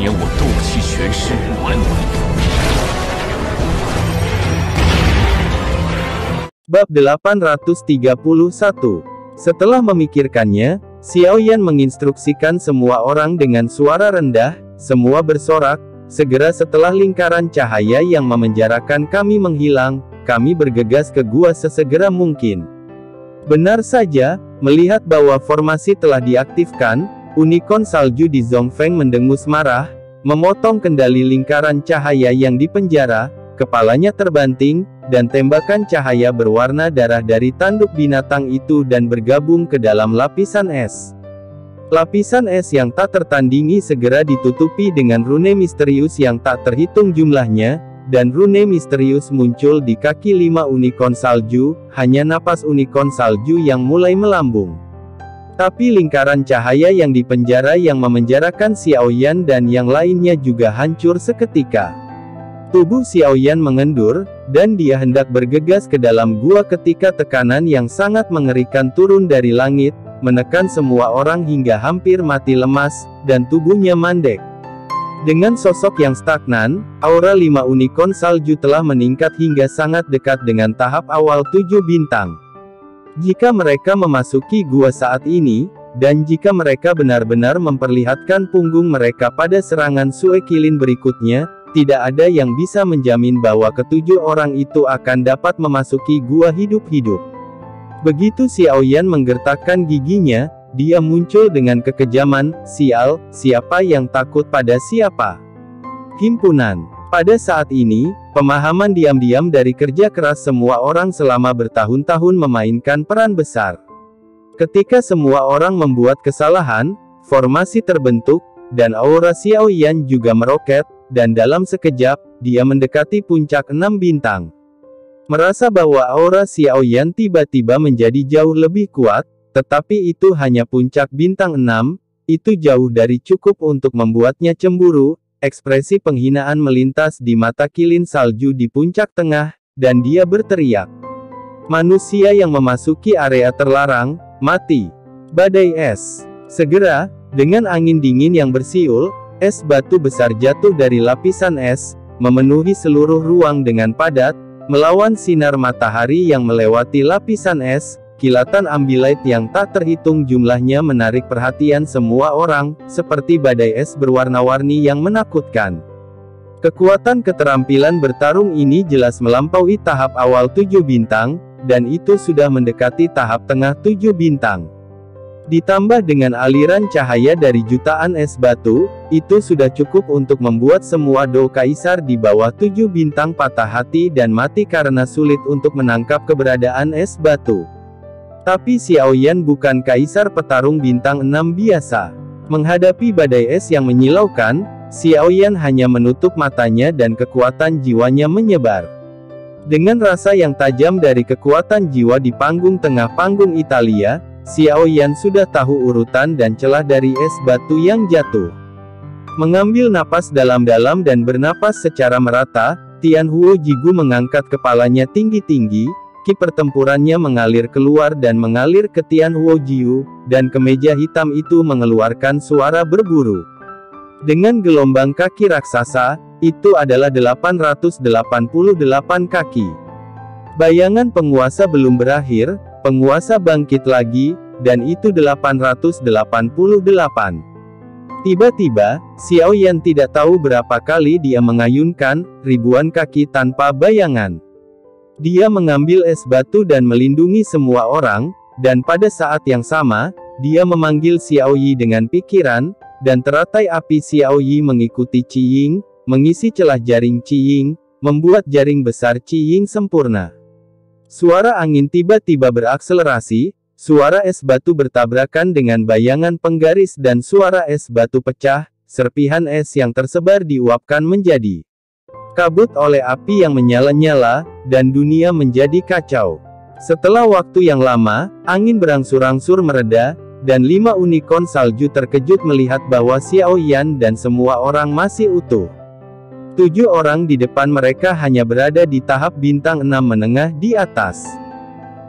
年我斗气全失，完。Bab 831. Setelah memikirkannya, Xiaoyan menginstruksikan semua orang dengan suara rendah, semua bersorak, segera setelah lingkaran cahaya yang memenjarakan kami menghilang, kami bergegas ke gua sesegera mungkin. Benar saja, melihat bahwa formasi telah diaktifkan, unicorn salju di Zhongfeng mendengus marah, memotong kendali lingkaran cahaya yang dipenjara, kepalanya terbanting, dan tembakan cahaya berwarna darah dari tanduk binatang itu dan bergabung ke dalam lapisan es. Lapisan es yang tak tertandingi segera ditutupi dengan rune misterius yang tak terhitung jumlahnya, dan rune misterius muncul di kaki 5 unicorn salju, hanya napas unicorn salju yang mulai melambung. Tapi lingkaran cahaya yang dipenjara yang memenjarakan Xiaoyan dan yang lainnya juga hancur seketika. Tubuh Xiaoyan mengendur, dan dia hendak bergegas ke dalam gua ketika tekanan yang sangat mengerikan turun dari langit, menekan semua orang hingga hampir mati lemas, dan tubuhnya mandek. Dengan sosok yang stagnan, aura 5 unicorn salju telah meningkat hingga sangat dekat dengan tahap awal 7 bintang. Jika mereka memasuki gua saat ini, dan jika mereka benar-benar memperlihatkan punggung mereka pada serangan Suekilin berikutnya, tidak ada yang bisa menjamin bahwa ketujuh orang itu akan dapat memasuki gua hidup-hidup. Begitu Xiaoyan menggertakkan giginya, dia muncul dengan kekejaman, "Sial, siapa yang takut pada siapa?" Himpunan. Pada saat ini, pemahaman diam-diam dari kerja keras semua orang selama bertahun-tahun memainkan peran besar. Ketika semua orang membuat kesalahan, formasi terbentuk, dan aura Xiaoyan juga meroket, dan dalam sekejap, dia mendekati puncak 6 bintang. Merasa bahwa aura Xiaoyan tiba-tiba menjadi jauh lebih kuat, tetapi itu hanya puncak bintang 6, itu jauh dari cukup untuk membuatnya cemburu, ekspresi penghinaan melintas di mata kilin salju di puncak tengah, dan dia berteriak. Manusia yang memasuki area terlarang, mati. Badai es. Segera, dengan angin dingin yang bersiul, es batu besar jatuh dari lapisan es, memenuhi seluruh ruang dengan padat, melawan sinar matahari yang melewati lapisan es, kilatan ambilight yang tak terhitung jumlahnya menarik perhatian semua orang, seperti badai es berwarna-warni yang menakutkan. Kekuatan keterampilan bertarung ini jelas melampaui tahap awal 7 bintang, dan itu sudah mendekati tahap tengah 7 bintang. Ditambah dengan aliran cahaya dari jutaan es batu, itu sudah cukup untuk membuat semua Do Kaisar di bawah 7 bintang patah hati dan mati karena sulit untuk menangkap keberadaan es batu. Tapi Xiaoyan bukan kaisar petarung bintang 6 biasa. Menghadapi badai es yang menyilaukan, Xiaoyan hanya menutup matanya dan kekuatan jiwanya menyebar. Dengan rasa yang tajam dari kekuatan jiwa di panggung tengah panggung Italia, Xiaoyan sudah tahu urutan dan celah dari es batu yang jatuh. Mengambil napas dalam-dalam dan bernapas secara merata, Tianhuo Jigu mengangkat kepalanya tinggi-tinggi, ki pertempurannya mengalir keluar dan mengalir ke Tianhuo Jiu, dan kemeja hitam itu mengeluarkan suara berburu. Dengan gelombang kaki raksasa, itu adalah 888 kaki. Bayangan penguasa belum berakhir, penguasa bangkit lagi, dan itu 888. Tiba-tiba, Xiaoyan tidak tahu berapa kali dia mengayunkan ribuan kaki tanpa bayangan. Dia mengambil es batu dan melindungi semua orang, dan pada saat yang sama, dia memanggil Xiaoyi dengan pikiran, dan teratai api Xiaoyi mengikuti Qiying, mengisi celah jaring Qiying, membuat jaring besar Qiying sempurna. Suara angin tiba-tiba berakselerasi, suara es batu bertabrakan dengan bayangan penggaris dan suara es batu pecah, serpihan es yang tersebar diuapkan menjadi kabut oleh api yang menyala-nyala, dan dunia menjadi kacau. Setelah waktu yang lama, angin berangsur-angsur mereda, dan 5 unicorn salju terkejut melihat bahwa Xiaoyan dan semua orang masih utuh. 7 orang di depan mereka hanya berada di tahap bintang 6 menengah di atas.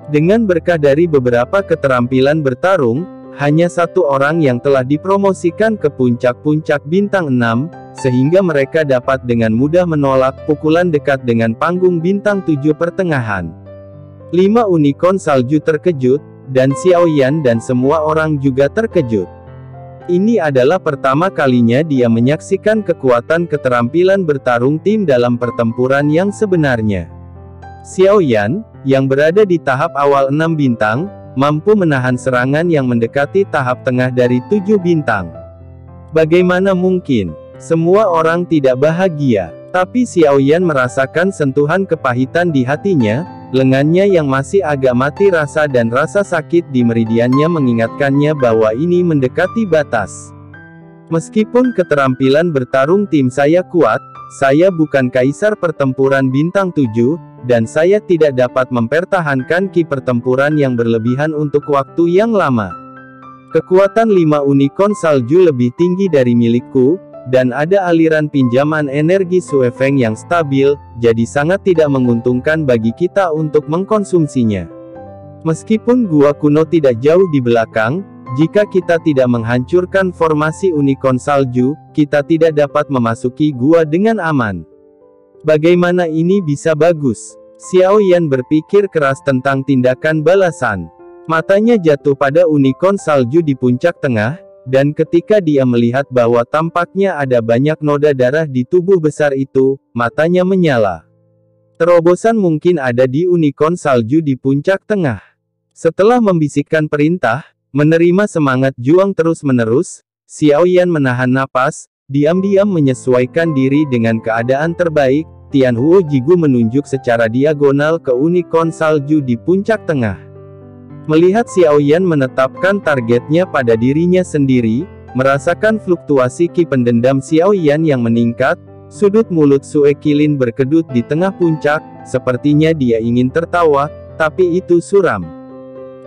Dengan berkah dari beberapa keterampilan bertarung, hanya 1 orang yang telah dipromosikan ke puncak-puncak bintang 6, sehingga mereka dapat dengan mudah menolak pukulan dekat dengan panggung bintang 7 pertengahan. 5 unicorn salju terkejut, dan Xiaoyan dan semua orang juga terkejut. Ini adalah pertama kalinya dia menyaksikan kekuatan keterampilan bertarung tim dalam pertempuran yang sebenarnya. Xiaoyan, yang berada di tahap awal 6 bintang, mampu menahan serangan yang mendekati tahap tengah dari 7 bintang. Bagaimana mungkin? Semua orang tidak bahagia, tapi Xiaoyan merasakan sentuhan kepahitan di hatinya, lengannya yang masih agak mati rasa dan rasa sakit di meridiannya mengingatkannya bahwa ini mendekati batas. Meskipun keterampilan bertarung tim saya kuat, saya bukan kaisar pertempuran bintang 7, dan saya tidak dapat mempertahankan ki pertempuran yang berlebihan untuk waktu yang lama. Kekuatan 5 unicorn salju lebih tinggi dari milikku, dan ada aliran pinjaman energi Sue Feng yang stabil, jadi sangat tidak menguntungkan bagi kita untuk mengkonsumsinya. Meskipun gua kuno tidak jauh di belakang, jika kita tidak menghancurkan formasi unicorn salju, kita tidak dapat memasuki gua dengan aman. Bagaimana ini bisa bagus? Xiaoyan berpikir keras tentang tindakan balasan. Matanya jatuh pada unicorn salju di puncak tengah, dan ketika dia melihat bahwa tampaknya ada banyak noda darah di tubuh besar itu, matanya menyala. Terobosan mungkin ada di unicorn salju di puncak tengah. Setelah membisikkan perintah, menerima semangat juang terus-menerus, Xiaoyan menahan napas, diam-diam menyesuaikan diri dengan keadaan terbaik. Tianhuo Jigu menunjuk secara diagonal ke unicorn salju di puncak tengah. Melihat Xiaoyan menetapkan targetnya pada dirinya sendiri, merasakan fluktuasi ki pendendam Xiaoyan yang meningkat, sudut mulut Sue Qilin berkedut di tengah puncak, sepertinya dia ingin tertawa, tapi itu suram.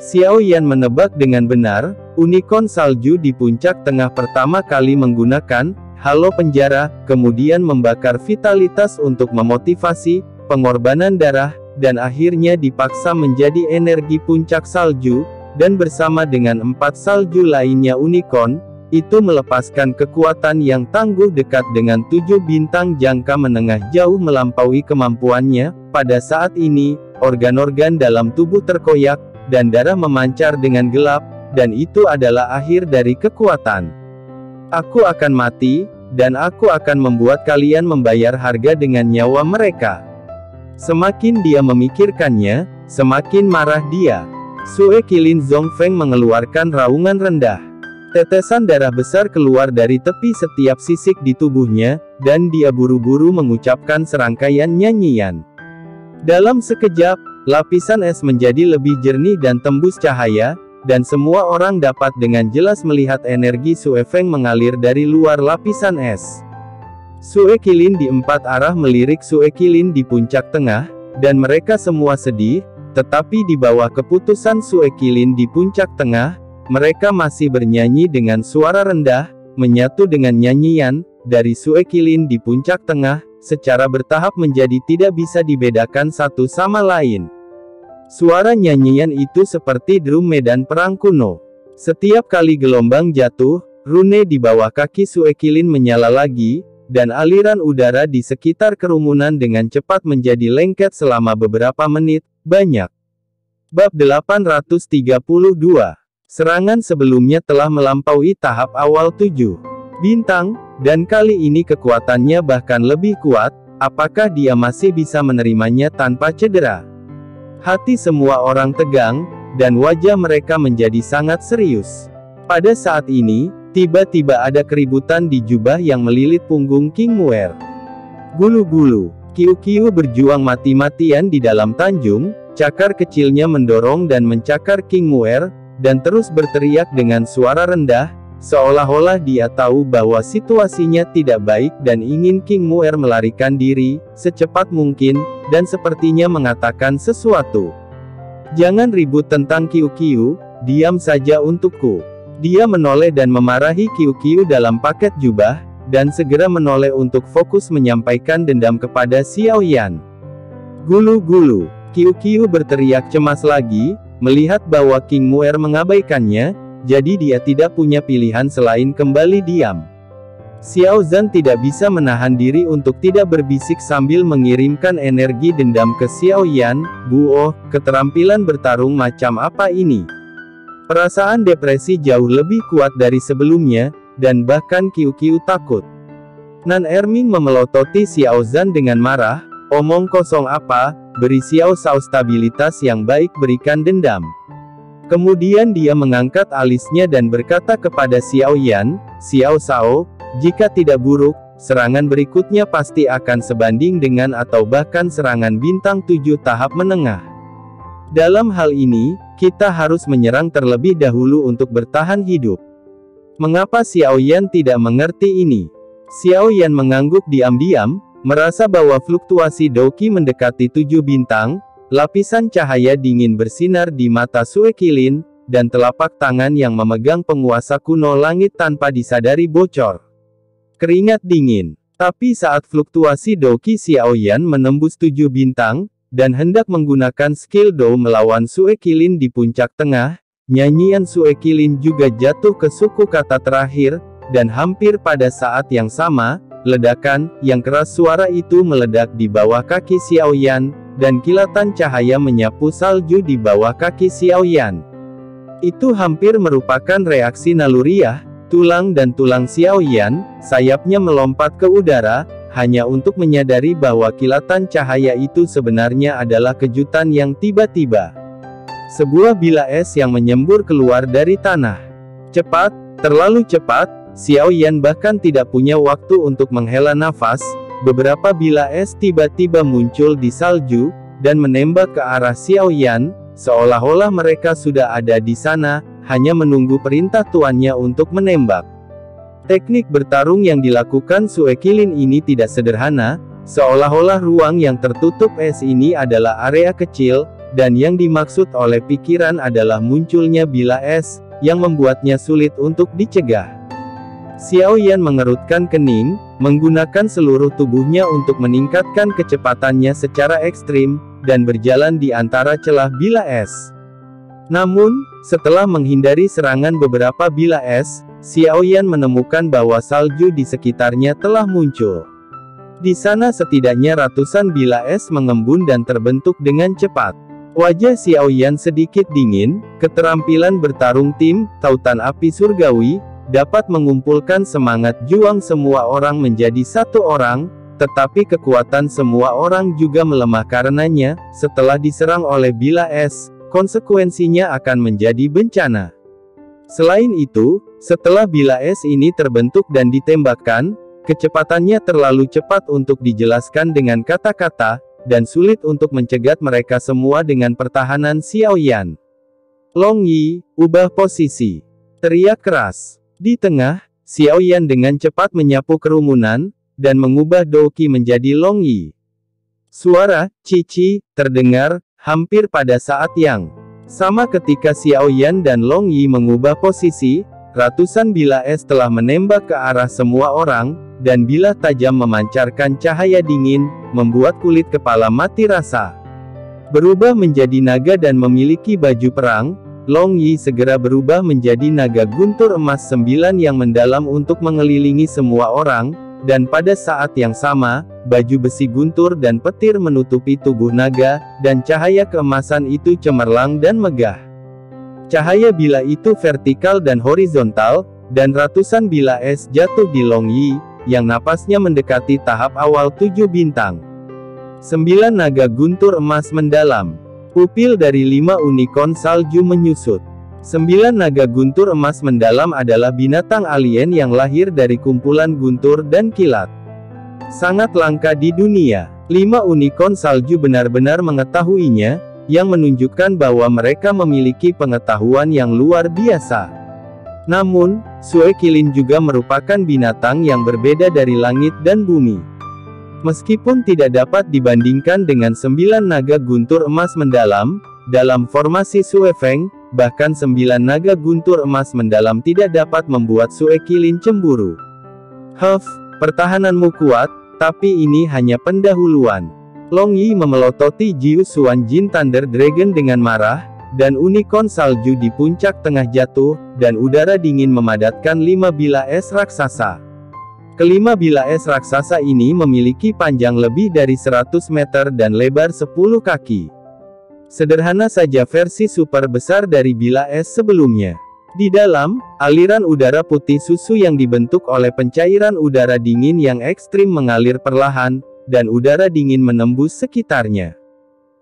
Xiaoyan menebak dengan benar, unicorn salju di puncak tengah pertama kali menggunakan halo penjara, kemudian membakar vitalitas untuk memotivasi pengorbanan darah, dan akhirnya dipaksa menjadi energi puncak salju, dan bersama dengan 4 salju lainnya unicorn, itu melepaskan kekuatan yang tangguh dekat dengan 7 bintang jangka menengah jauh melampaui kemampuannya. Pada saat ini, organ-organ dalam tubuh terkoyak, dan darah memancar dengan gelap, dan itu adalah akhir dari kekuatan. Aku akan mati, dan aku akan membuat kalian membayar harga dengan nyawa mereka. Semakin dia memikirkannya, semakin marah dia. Sue Qilin Zhongfeng mengeluarkan raungan rendah. Tetesan darah besar keluar dari tepi setiap sisik di tubuhnya, dan dia buru-buru mengucapkan serangkaian nyanyian. Dalam sekejap, lapisan es menjadi lebih jernih dan tembus cahaya, dan semua orang dapat dengan jelas melihat energi Sue Feng mengalir dari luar lapisan es. Sue Qilin di 4 arah melirik Sue Qilin di puncak tengah, dan mereka semua sedih, tetapi di bawah keputusan Sue Qilin di puncak tengah, mereka masih bernyanyi dengan suara rendah, menyatu dengan nyanyian dari Sue Qilin di puncak tengah, secara bertahap menjadi tidak bisa dibedakan satu sama lain. Suara nyanyian itu seperti drum medan perang kuno. Setiap kali gelombang jatuh, rune di bawah kaki Sue Qilin menyala lagi, dan aliran udara di sekitar kerumunan dengan cepat menjadi lengket selama beberapa menit. Banyak. Bab 832. Serangan sebelumnya telah melampaui tahap awal 7 bintang, dan kali ini kekuatannya bahkan lebih kuat. Apakah dia masih bisa menerimanya tanpa cedera? Hati semua orang tegang, dan wajah mereka menjadi sangat serius. Pada saat ini, tiba-tiba ada keributan di jubah yang melilit punggung King Muer. Gulu-gulu, Qiu-Qiu berjuang mati-matian di dalam tanjung, cakar kecilnya mendorong dan mencakar King Muer, dan terus berteriak dengan suara rendah, seolah-olah dia tahu bahwa situasinya tidak baik dan ingin King Muer melarikan diri, secepat mungkin, dan sepertinya mengatakan sesuatu. Jangan ribut tentang Qiu-Qiu, diam saja untukku. Dia menoleh dan memarahi Qiu-Qiu dalam paket jubah, dan segera menoleh untuk fokus menyampaikan dendam kepada Xiaoyan. Gulu-gulu, Qiu-Qiu berteriak cemas lagi, melihat bahwa King Muer mengabaikannya, jadi dia tidak punya pilihan selain kembali diam. Xiao Zhan tidak bisa menahan diri untuk tidak berbisik sambil mengirimkan energi dendam ke Xiao Yan. "Buoh, keterampilan bertarung macam apa ini?" Perasaan depresi jauh lebih kuat dari sebelumnya, dan bahkan Qiu takut. Nan Erming memelototi Xiao Zhan dengan marah. "Omong kosong apa, beri Xiao Shao stabilitas yang baik, berikan dendam." Kemudian dia mengangkat alisnya dan berkata kepada Xiao Yan, "Xiao Shao, jika tidak buruk, serangan berikutnya pasti akan sebanding dengan atau bahkan serangan bintang 7 tahap menengah. Dalam hal ini, kita harus menyerang terlebih dahulu untuk bertahan hidup." Mengapa Xiao Yan tidak mengerti ini? Xiao Yan mengangguk diam-diam, merasa bahwa fluktuasi Doqi mendekati 7 bintang, lapisan cahaya dingin bersinar di mata Sue Qilin, dan telapak tangan yang memegang penguasa kuno langit tanpa disadari bocor. Keringat dingin. Tapi saat fluktuasi Doqi Xiao Yan menembus 7 bintang, dan hendak menggunakan skill Do melawan Sue Qilin di puncak tengah, nyanyian Sue Qilin juga jatuh ke suku kata terakhir, dan hampir pada saat yang sama, ledakan yang keras suara itu meledak di bawah kaki Xiao Yan, dan kilatan cahaya menyapu salju di bawah kaki Xiao Yan. Itu hampir merupakan reaksi naluriah. Tulang dan tulang Xiao Yan, sayapnya melompat ke udara, hanya untuk menyadari bahwa kilatan cahaya itu sebenarnya adalah kejutan yang tiba-tiba. Sebuah bila es yang menyembur keluar dari tanah. Cepat, terlalu cepat, Xiao Yan bahkan tidak punya waktu untuk menghela nafas. Beberapa bila es tiba-tiba muncul di salju, dan menembak ke arah Xiao Yan, seolah-olah mereka sudah ada di sana, hanya menunggu perintah tuannya untuk menembak. Teknik bertarung yang dilakukan Sue Qilin ini tidak sederhana, seolah-olah ruang yang tertutup es ini adalah area kecil, dan yang dimaksud oleh pikiran adalah munculnya bila es, yang membuatnya sulit untuk dicegah. Xiao Yan mengerutkan kening, menggunakan seluruh tubuhnya untuk meningkatkan kecepatannya secara ekstrim, dan berjalan di antara celah bila es. Namun, setelah menghindari serangan beberapa bila es, Xiao Yan menemukan bahwa salju di sekitarnya telah muncul. Di sana setidaknya ratusan bila es mengembun dan terbentuk dengan cepat. Wajah Xiao Yan sedikit dingin. Keterampilan bertarung tim, tautan api surgawi, dapat mengumpulkan semangat juang semua orang menjadi satu orang, tetapi kekuatan semua orang juga melemah karenanya. Setelah diserang oleh bila es, konsekuensinya akan menjadi bencana. Selain itu, setelah bila es ini terbentuk dan ditembakkan, kecepatannya terlalu cepat untuk dijelaskan dengan kata-kata, dan sulit untuk mencegat mereka semua dengan pertahanan Xiao Yan. "Long Yi, ubah posisi!" teriak keras. Di tengah, Xiao Yan dengan cepat menyapu kerumunan, dan mengubah Doqi menjadi Long Yi. Suara "Cici" terdengar, hampir pada saat yang sama ketika Xiao Yan dan Long Yi mengubah posisi, ratusan bila es telah menembak ke arah semua orang, dan bilah tajam memancarkan cahaya dingin, membuat kulit kepala mati rasa. Berubah menjadi naga dan memiliki baju perang, Long Yi segera berubah menjadi naga guntur emas 9 yang mendalam untuk mengelilingi semua orang, dan pada saat yang sama, baju besi guntur dan petir menutupi tubuh naga, dan cahaya keemasan itu cemerlang dan megah. Cahaya bila itu vertikal dan horizontal, dan ratusan bila es jatuh di Long Yi, yang napasnya mendekati tahap awal 7 bintang. 9 naga guntur emas mendalam. Pupil dari 5 unicorn salju menyusut. 9 naga guntur emas mendalam adalah binatang alien yang lahir dari kumpulan guntur dan kilat. Sangat langka di dunia. 5 unicorn salju benar-benar mengetahuinya, yang menunjukkan bahwa mereka memiliki pengetahuan yang luar biasa. Namun, Sue Qilin juga merupakan binatang yang berbeda dari langit dan bumi. Meskipun tidak dapat dibandingkan dengan 9 naga guntur emas mendalam, dalam formasi Sue Feng, bahkan 9 naga guntur emas mendalam tidak dapat membuat Sue Qilin cemburu. Pertahananmu kuat, tapi ini hanya pendahuluan. Long Yi memelototi Jiu Xuan Jin Thunder Dragon dengan marah, dan unicorn salju di puncak tengah jatuh, dan udara dingin memadatkan 5 bila es raksasa. Kelima bila es raksasa ini memiliki panjang lebih dari 100 meter dan lebar 10 kaki. Sederhana saja versi super besar dari bila es sebelumnya. Di dalam, aliran udara putih susu yang dibentuk oleh pencairan udara dingin yang ekstrim mengalir perlahan, dan udara dingin menembus sekitarnya.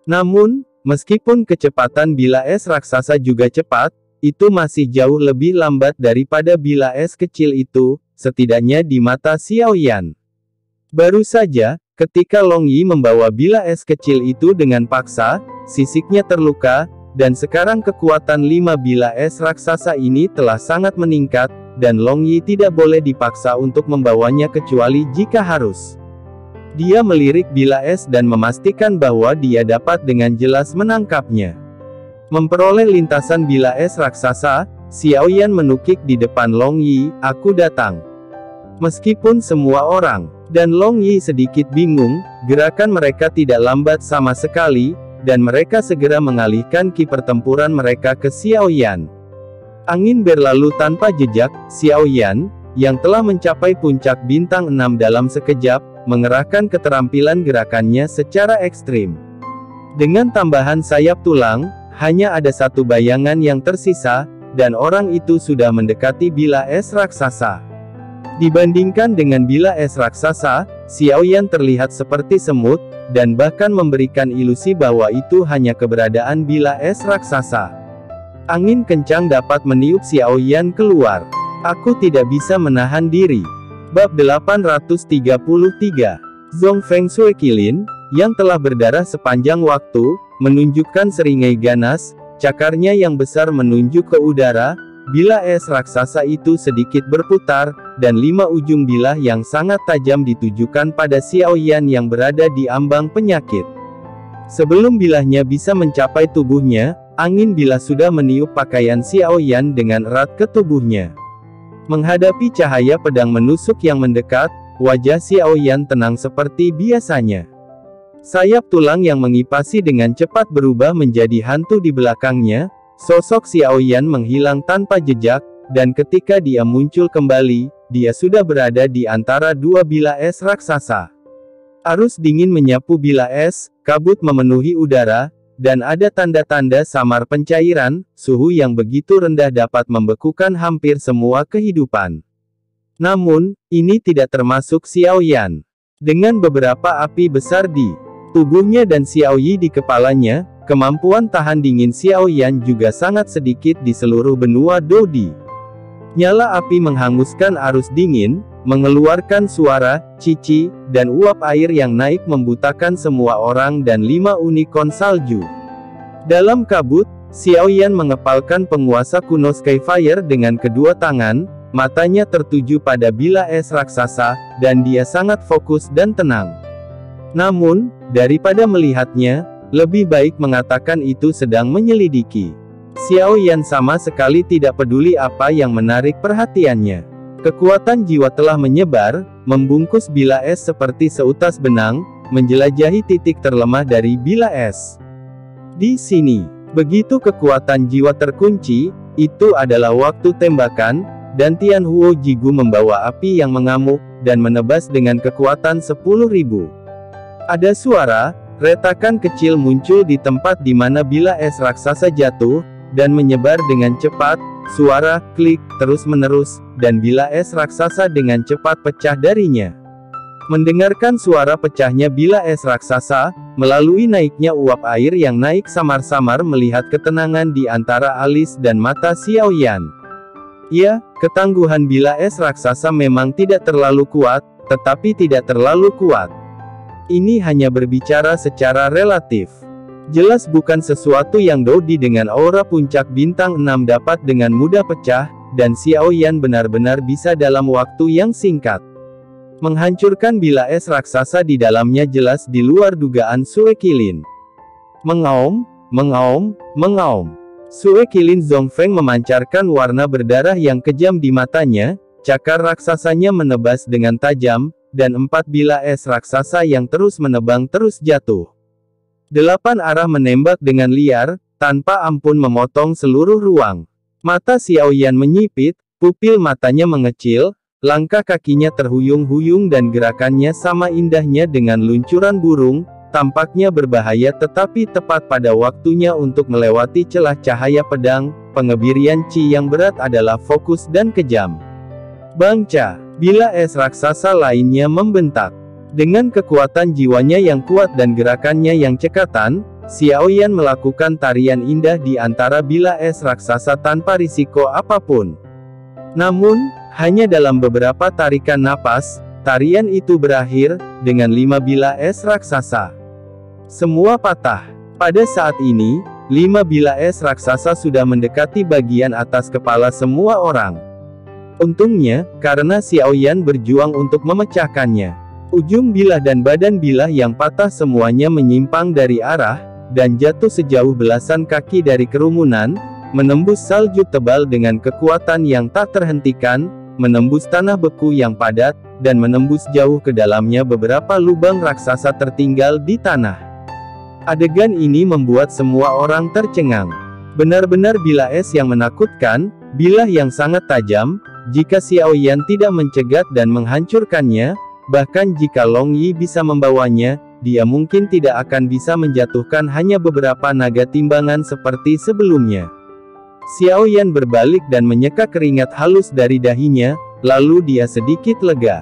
Namun, meskipun kecepatan bila es raksasa juga cepat, itu masih jauh lebih lambat daripada bila es kecil itu, setidaknya di mata Xiaoyan. Baru saja, ketika Long Yi membawa bila es kecil itu dengan paksa, sisiknya terluka, dan sekarang kekuatan 5 bila es raksasa ini telah sangat meningkat, dan Long Yi tidak boleh dipaksa untuk membawanya kecuali jika harus. Dia melirik bila es dan memastikan bahwa dia dapat dengan jelas menangkapnya. Memperoleh lintasan bila es raksasa, Xiaoyan menukik di depan Long Yi, "Aku datang." Meskipun semua orang dan Long Yi sedikit bingung, gerakan mereka tidak lambat sama sekali, dan mereka segera mengalihkan ki pertempuran mereka ke Xiaoyan. Angin berlalu tanpa jejak. Xiaoyan, yang telah mencapai puncak bintang 6 dalam sekejap, mengerahkan keterampilan gerakannya secara ekstrim. Dengan tambahan sayap tulang, hanya ada satu bayangan yang tersisa, dan orang itu sudah mendekati bila es raksasa. Dibandingkan dengan bila es raksasa, Xiaoyan terlihat seperti semut, dan bahkan memberikan ilusi bahwa itu hanya keberadaan bila es raksasa. Angin kencang dapat meniup Xiaoyan keluar. Aku tidak bisa menahan diri. Bab 833. Zhong Feng Suekilin, yang telah berdarah sepanjang waktu, menunjukkan seringai ganas, cakarnya yang besar menunjuk ke udara. Bila es raksasa itu sedikit berputar, dan 5 ujung bilah yang sangat tajam ditujukan pada Xiaoyan yang berada di ambang penyakit. Sebelum bilahnya bisa mencapai tubuhnya, angin bilah sudah meniup pakaian Xiaoyan dengan erat ke tubuhnya. Menghadapi cahaya pedang menusuk yang mendekat, wajah Xiaoyan tenang seperti biasanya. Sayap tulang yang mengipasi dengan cepat berubah menjadi hantu di belakangnya. Sosok Xiaoyan menghilang tanpa jejak, dan ketika dia muncul kembali, dia sudah berada di antara dua bilah es raksasa. Arus dingin menyapu bilah es, kabut memenuhi udara, dan ada tanda-tanda samar pencairan. Suhu yang begitu rendah dapat membekukan hampir semua kehidupan. Namun, ini tidak termasuk Xiaoyan. Dengan beberapa api besar di tubuhnya dan Xiaoyi di kepalanya, kemampuan tahan dingin Xiaoyan juga sangat sedikit di seluruh benua Dodi. Nyala api menghanguskan arus dingin, mengeluarkan suara, cici, dan uap air yang naik membutakan semua orang dan 5 unicorn salju. Dalam kabut, Xiaoyan mengepalkan penguasa kuno Skyfire dengan kedua tangan, matanya tertuju pada bilah es raksasa, dan dia sangat fokus dan tenang. Namun, daripada melihatnya, lebih baik mengatakan itu sedang menyelidiki. Xiaoyan sama sekali tidak peduli apa yang menarik perhatiannya. Kekuatan jiwa telah menyebar, membungkus bilah es seperti seutas benang, menjelajahi titik terlemah dari bilah es. Di sini, begitu kekuatan jiwa terkunci, itu adalah waktu tembakan, dan Tian Huo Jigu membawa api yang mengamuk, dan menebas dengan kekuatan 10.000. Ada suara, retakan kecil muncul di tempat di mana bilah es raksasa jatuh, dan menyebar dengan cepat. Suara klik terus-menerus, dan bilah es raksasa dengan cepat pecah darinya. Mendengarkan suara pecahnya bilah es raksasa, melalui naiknya uap air yang naik samar-samar melihat ketenangan di antara alis dan mata Xiaoyan. Ya, ketangguhan bilah es raksasa memang tidak terlalu kuat, tetapi tidak terlalu kuat. Ini hanya berbicara secara relatif. Jelas bukan sesuatu yang Dodi dengan aura puncak bintang 6 dapat dengan mudah pecah, dan Xiaoyan benar-benar bisa dalam waktu yang singkat menghancurkan bilah es raksasa di dalamnya, jelas di luar dugaan Suekilin. Mengaum, mengaum, mengaum. Suekilin Zhong Feng memancarkan warna berdarah yang kejam di matanya, cakar raksasanya menebas dengan tajam, dan 4 bilah es raksasa yang terus menebang terus jatuh. 8 arah menembak dengan liar, tanpa ampun memotong seluruh ruang. Mata Xiaoyan menyipit, pupil matanya mengecil, Langkah kakinya terhuyung-huyung dan gerakannya sama indahnya dengan luncuran burung, tampaknya berbahaya tetapi tepat pada waktunya untuk melewati celah cahaya pedang. Pengebirian Qi yang berat adalah fokus dan kejam. Bangca! Bila es raksasa lainnya membentak. Dengan kekuatan jiwanya yang kuat dan gerakannya yang cekatan, Xiaoyan melakukan tarian indah di antara bilah es raksasa tanpa risiko apapun. Namun, hanya dalam beberapa tarikan napas, tarian itu berakhir, dengan 5 bilah es raksasa. Semua patah. Pada saat ini, 5 bilah es raksasa sudah mendekati bagian atas kepala semua orang. Untungnya, karena Xiaoyan berjuang untuk memecahkannya. Ujung bilah dan badan bilah yang patah semuanya menyimpang dari arah, dan jatuh sejauh belasan kaki dari kerumunan, menembus salju tebal dengan kekuatan yang tak terhentikan, menembus tanah beku yang padat, dan menembus jauh ke dalamnya beberapa lubang raksasa tertinggal di tanah. Adegan ini membuat semua orang tercengang. Benar-benar bilah es yang menakutkan, bilah yang sangat tajam. Jika Xiaoyan tidak mencegat dan menghancurkannya, bahkan jika Long Yi bisa membawanya, dia mungkin tidak akan bisa menjatuhkan hanya beberapa naga timbangan seperti sebelumnya. Xiaoyan berbalik dan menyeka keringat halus dari dahinya, lalu dia sedikit lega.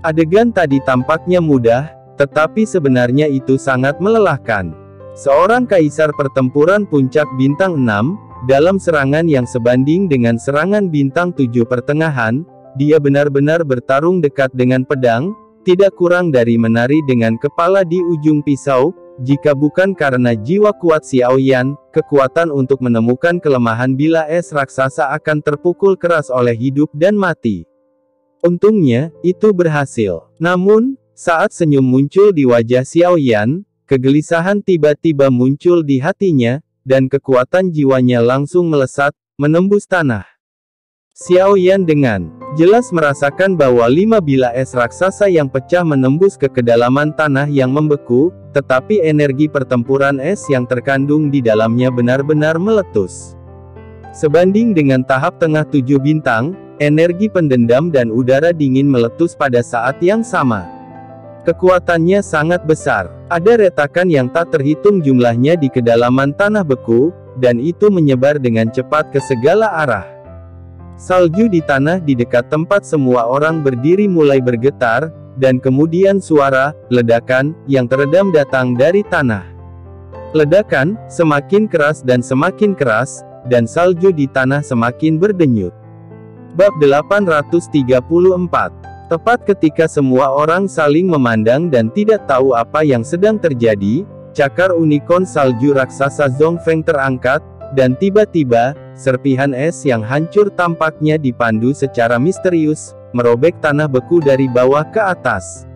Adegan tadi tampaknya mudah, tetapi sebenarnya itu sangat melelahkan. Seorang kaisar pertempuran puncak bintang 6, dalam serangan yang sebanding dengan serangan bintang 7 pertengahan, dia benar-benar bertarung dekat dengan pedang, tidak kurang dari menari dengan kepala di ujung pisau. Jika bukan karena jiwa kuat Xiaoyan, kekuatan untuk menemukan kelemahan bilah es raksasa akan terpukul keras oleh hidup dan mati. Untungnya, itu berhasil. Namun, saat senyum muncul di wajah Xiaoyan, kegelisahan tiba-tiba muncul di hatinya, dan kekuatan jiwanya langsung melesat, menembus tanah. Xiaoyan dengan jelas merasakan bahwa 5 bilah es raksasa yang pecah menembus ke kedalaman tanah yang membeku, tetapi energi pertempuran es yang terkandung di dalamnya benar-benar meletus. Sebanding dengan tahap tengah 7 bintang, energi pendendam dan udara dingin meletus pada saat yang sama. Kekuatannya sangat besar. Ada retakan yang tak terhitung jumlahnya di kedalaman tanah beku, dan itu menyebar dengan cepat ke segala arah. Salju di tanah di dekat tempat semua orang berdiri mulai bergetar, dan kemudian suara ledakan yang teredam datang dari tanah. Ledakan semakin keras, dan salju di tanah semakin berdenyut. Bab 834. Tepat ketika semua orang saling memandang dan tidak tahu apa yang sedang terjadi, cakar unicorn salju raksasa Zhongfeng terangkat, dan tiba-tiba, serpihan es yang hancur tampaknya dipandu secara misterius, merobek tanah beku dari bawah ke atas.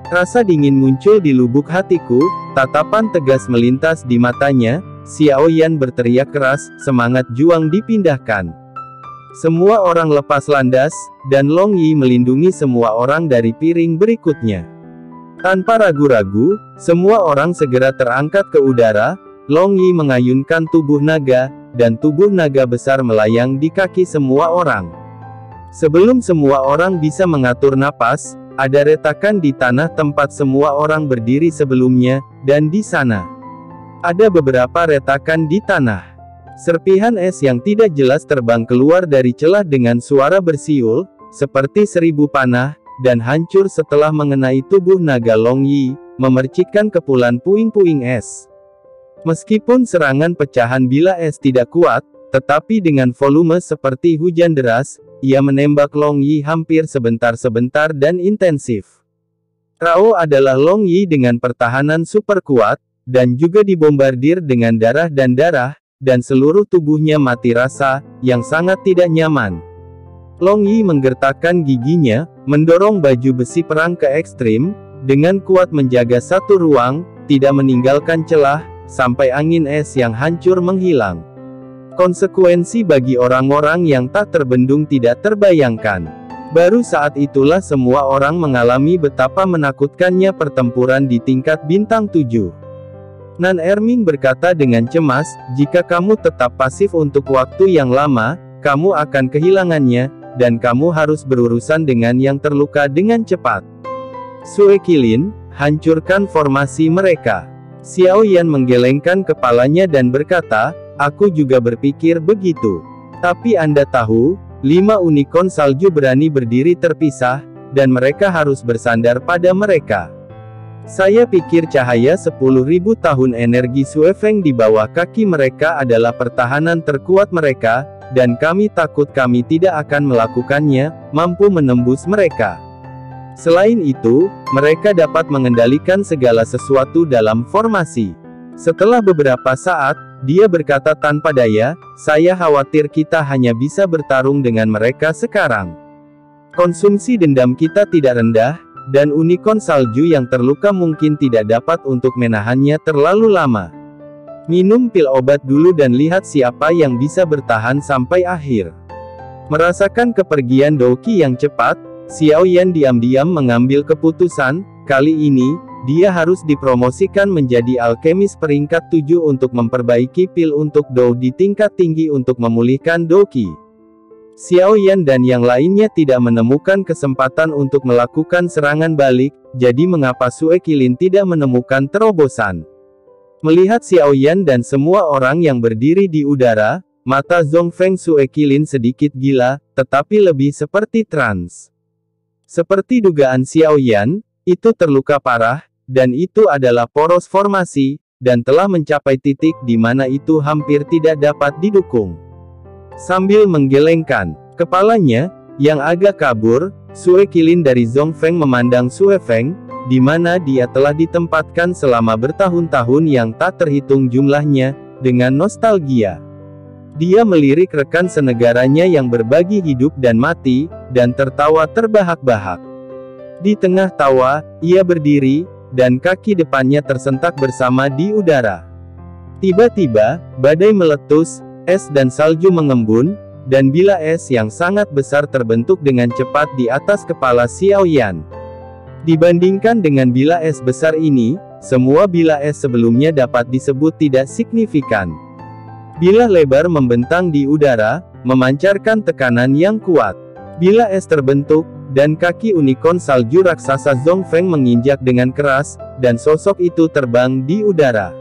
Rasa dingin muncul di lubuk hatiku, tatapan tegas melintas di matanya. Xiaoyan berteriak keras, semangat juang dipindahkan. Semua orang lepas landas, dan Long Yi melindungi semua orang dari piring berikutnya. Tanpa ragu-ragu, semua orang segera terangkat ke udara. Long Yi mengayunkan tubuh naga, dan tubuh naga besar melayang di kaki semua orang. Sebelum semua orang bisa mengatur napas, ada retakan di tanah tempat semua orang berdiri sebelumnya, dan di sana ada beberapa retakan di tanah. Serpihan es yang tidak jelas terbang keluar dari celah dengan suara bersiul, seperti 1000 panah, dan hancur setelah mengenai tubuh naga Long Yi, memercikkan kepulan puing-puing es. Meskipun serangan pecahan bilah es tidak kuat, tetapi dengan volume seperti hujan deras, ia menembak Long Yi hampir sebentar-sebentar dan intensif. Rao adalah Long Yi dengan pertahanan super kuat, dan juga dibombardir dengan darah, dan seluruh tubuhnya mati rasa, yang sangat tidak nyaman. Long Yi menggertakkan giginya, mendorong baju besi perang ke ekstrim, dengan kuat menjaga satu ruang, tidak meninggalkan celah, sampai angin es yang hancur menghilang. Konsekuensi bagi orang-orang yang tak terbendung tidak terbayangkan. Baru saat itulah semua orang mengalami betapa menakutkannya pertempuran di tingkat bintang 7. Nan Erming berkata dengan cemas, jika kamu tetap pasif untuk waktu yang lama, kamu akan kehilangannya, dan kamu harus berurusan dengan yang terluka dengan cepat. Sue Qilin, hancurkan formasi mereka. Xiao Yan menggelengkan kepalanya dan berkata, aku juga berpikir begitu. Tapi Anda tahu, 5 unicorn salju berani berdiri terpisah, dan mereka harus bersandar pada mereka. Saya pikir cahaya 10.000 tahun energi Sue Feng di bawah kaki mereka adalah pertahanan terkuat mereka, dan kami takut kami tidak akan melakukannya, mampu menembus mereka. Selain itu, mereka dapat mengendalikan segala sesuatu dalam formasi. Setelah beberapa saat, dia berkata tanpa daya, saya khawatir kita hanya bisa bertarung dengan mereka sekarang. Konsumsi dendam kita tidak rendah, dan unicorn salju yang terluka mungkin tidak dapat untuk menahannya terlalu lama. Minum pil obat dulu dan lihat siapa yang bisa bertahan sampai akhir. Merasakan kepergian Douqi yang cepat, Xiao Yan diam-diam mengambil keputusan, kali ini, dia harus dipromosikan menjadi alkemis peringkat 7 untuk memperbaiki pil untuk Dou di tingkat tinggi untuk memulihkan Douqi. Xiao Yan dan yang lainnya tidak menemukan kesempatan untuk melakukan serangan balik, jadi mengapa Sue Qilin tidak menemukan terobosan? Melihat Xiao Yan dan semua orang yang berdiri di udara, mata Zhongfeng Sue Qilin sedikit gila, tetapi lebih seperti trans. Seperti dugaan Xiao Yan, itu terluka parah, dan itu adalah poros formasi, dan telah mencapai titik di mana itu hampir tidak dapat didukung. Sambil menggelengkan kepalanya, yang agak kabur, Sue Qilin dari Zhongfeng memandang Sue Feng, di mana dia telah ditempatkan selama bertahun-tahun yang tak terhitung jumlahnya, dengan nostalgia. Dia melirik rekan senegaranya yang berbagi hidup dan mati, dan tertawa terbahak-bahak. Di tengah tawa, ia berdiri, dan kaki depannya tersentak bersama di udara. Tiba-tiba, badai meletus, es dan salju mengembun, dan bila es yang sangat besar terbentuk dengan cepat di atas kepala Xiao Yan. Dibandingkan dengan bila es besar ini, semua bila es sebelumnya dapat disebut tidak signifikan. Bila lebar membentang di udara, memancarkan tekanan yang kuat. Bila es terbentuk, dan kaki unicorn salju raksasa Zhongfeng menginjak dengan keras, dan sosok itu terbang di udara.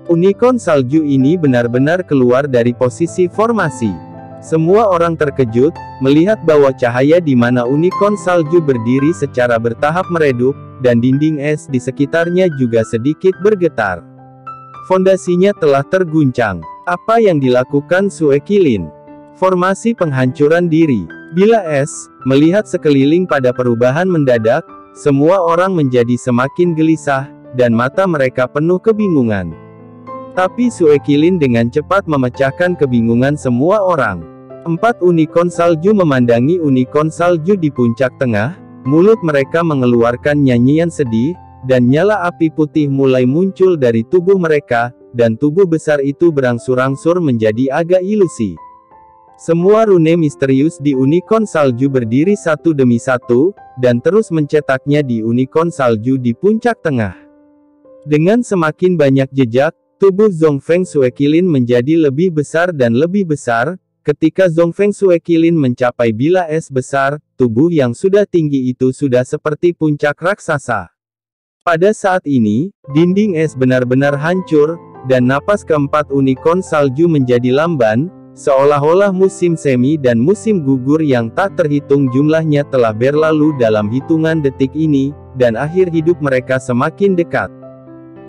Unicorn salju ini benar-benar keluar dari posisi formasi. Semua orang terkejut, melihat bahwa cahaya di mana unicorn salju berdiri secara bertahap meredup, dan dinding es di sekitarnya juga sedikit bergetar. Fondasinya telah terguncang. Apa yang dilakukan Sue Qilin? Formasi penghancuran diri. Bila es, melihat sekeliling pada perubahan mendadak, semua orang menjadi semakin gelisah, dan mata mereka penuh kebingungan. Tapi Sue Qilin dengan cepat memecahkan kebingungan semua orang. 4 unicorn salju memandangi unicorn salju di puncak tengah, mulut mereka mengeluarkan nyanyian sedih, dan nyala api putih mulai muncul dari tubuh mereka, dan tubuh besar itu berangsur-angsur menjadi agak ilusi. Semua rune misterius di unicorn salju berdiri satu demi satu, dan terus mencetaknya di unicorn salju di puncak tengah. Dengan semakin banyak jejak, tubuh Zhongfeng Sue Qilin menjadi lebih besar dan lebih besar. Ketika Zhongfeng Sue Qilin mencapai bila es besar, tubuh yang sudah tinggi itu sudah seperti puncak raksasa. Pada saat ini, dinding es benar-benar hancur, dan napas keempat unicorn salju menjadi lamban, seolah-olah musim semi dan musim gugur yang tak terhitung jumlahnya telah berlalu dalam hitungan detik ini, dan akhir hidup mereka semakin dekat.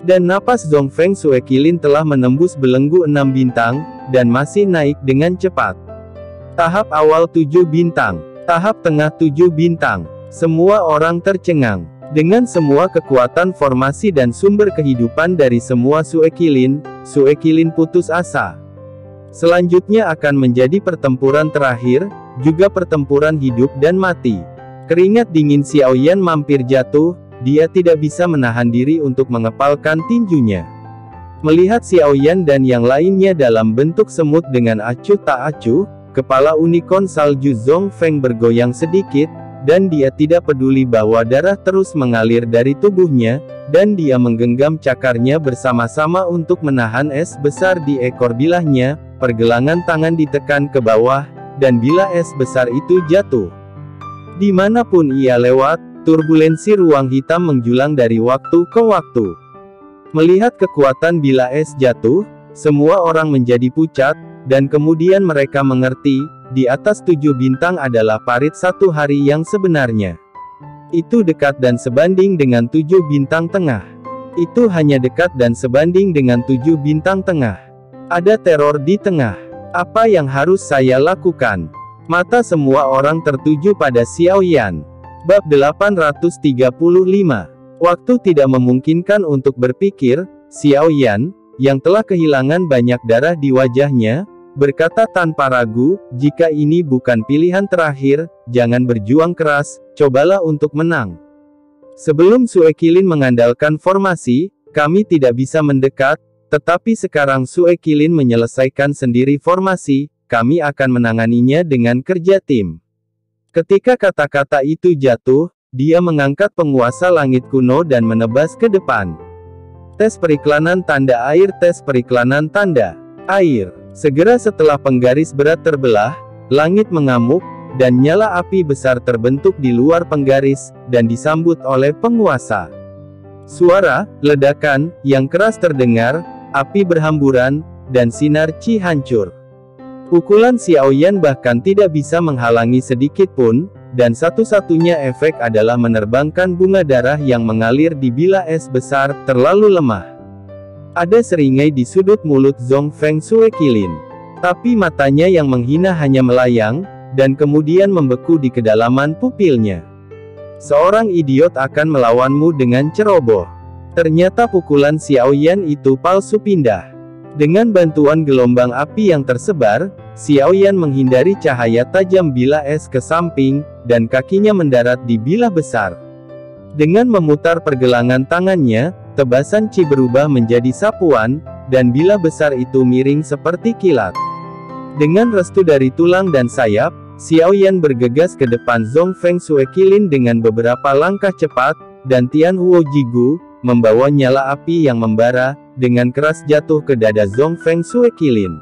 Dan napas Zhongfeng Sue Qilin telah menembus belenggu 6 bintang, dan masih naik dengan cepat. Tahap awal 7 bintang. Tahap tengah 7 bintang. Semua orang tercengang. Dengan semua kekuatan formasi dan sumber kehidupan dari semua Sue Qilin putus asa. Selanjutnya akan menjadi pertempuran terakhir, juga pertempuran hidup dan mati. Keringat dingin Xiao Yan mampir jatuh, dia tidak bisa menahan diri untuk mengepalkan tinjunya. Melihat Xiao Yan dan yang lainnya dalam bentuk semut dengan acuh tak acuh, kepala unicorn salju Zhongfeng bergoyang sedikit, dan dia tidak peduli bahwa darah terus mengalir dari tubuhnya, dan dia menggenggam cakarnya bersama-sama untuk menahan es besar di ekor bilahnya. Pergelangan tangan ditekan ke bawah, dan bila es besar itu jatuh. Dimanapun ia lewat, turbulensi ruang hitam menjulang dari waktu ke waktu. Melihat kekuatan bila es jatuh, semua orang menjadi pucat, dan kemudian mereka mengerti, di atas 7 bintang adalah parit satu hari yang sebenarnya. Itu dekat dan sebanding dengan 7 bintang tengah. Itu hanya dekat dan sebanding dengan 7 bintang tengah. Ada teror di tengah. Apa yang harus saya lakukan? Mata semua orang tertuju pada Xiao Yan. Bab 835. Waktu tidak memungkinkan untuk berpikir. Xiao Yan, yang telah kehilangan banyak darah di wajahnya, berkata tanpa ragu, jika ini bukan pilihan terakhir, jangan berjuang keras, cobalah untuk menang. Sebelum Sue Qilin mengandalkan formasi, kami tidak bisa mendekat, tetapi sekarang Sue Qilin menyelesaikan sendiri formasi, kami akan menanganinya dengan kerja tim. Ketika kata-kata itu jatuh, dia mengangkat penguasa langit kuno dan menebas ke depan. Tes periklanan tanda air. Tes periklanan tanda air. Segera setelah penggaris berat terbelah, langit mengamuk, dan nyala api besar terbentuk di luar penggaris, dan disambut oleh penguasa. Suara ledakan yang keras terdengar, api berhamburan, dan sinar Qi hancur. Pukulan Xiao Yan bahkan tidak bisa menghalangi sedikit pun, dan satu-satunya efek adalah menerbangkan bunga darah yang mengalir di bilah es besar, terlalu lemah. Ada seringai di sudut mulut Zhong Feng Sue Qilin. Tapi matanya yang menghina hanya melayang, dan kemudian membeku di kedalaman pupilnya. Seorang idiot akan melawanmu dengan ceroboh. Ternyata pukulan Xiao Yan itu palsu pindah. Dengan bantuan gelombang api yang tersebar, Xiao Yan menghindari cahaya tajam bilah es ke samping, dan kakinya mendarat di bilah besar. Dengan memutar pergelangan tangannya, tebasan Qi berubah menjadi sapuan, dan bilah besar itu miring seperti kilat. Dengan restu dari tulang dan sayap, Xiao Yan bergegas ke depan Zhong Feng Sue Qilin dengan beberapa langkah cepat, dan Tian Huo Jigu, membawa nyala api yang membara, dengan keras jatuh ke dada Zhong Feng Sue Qilin.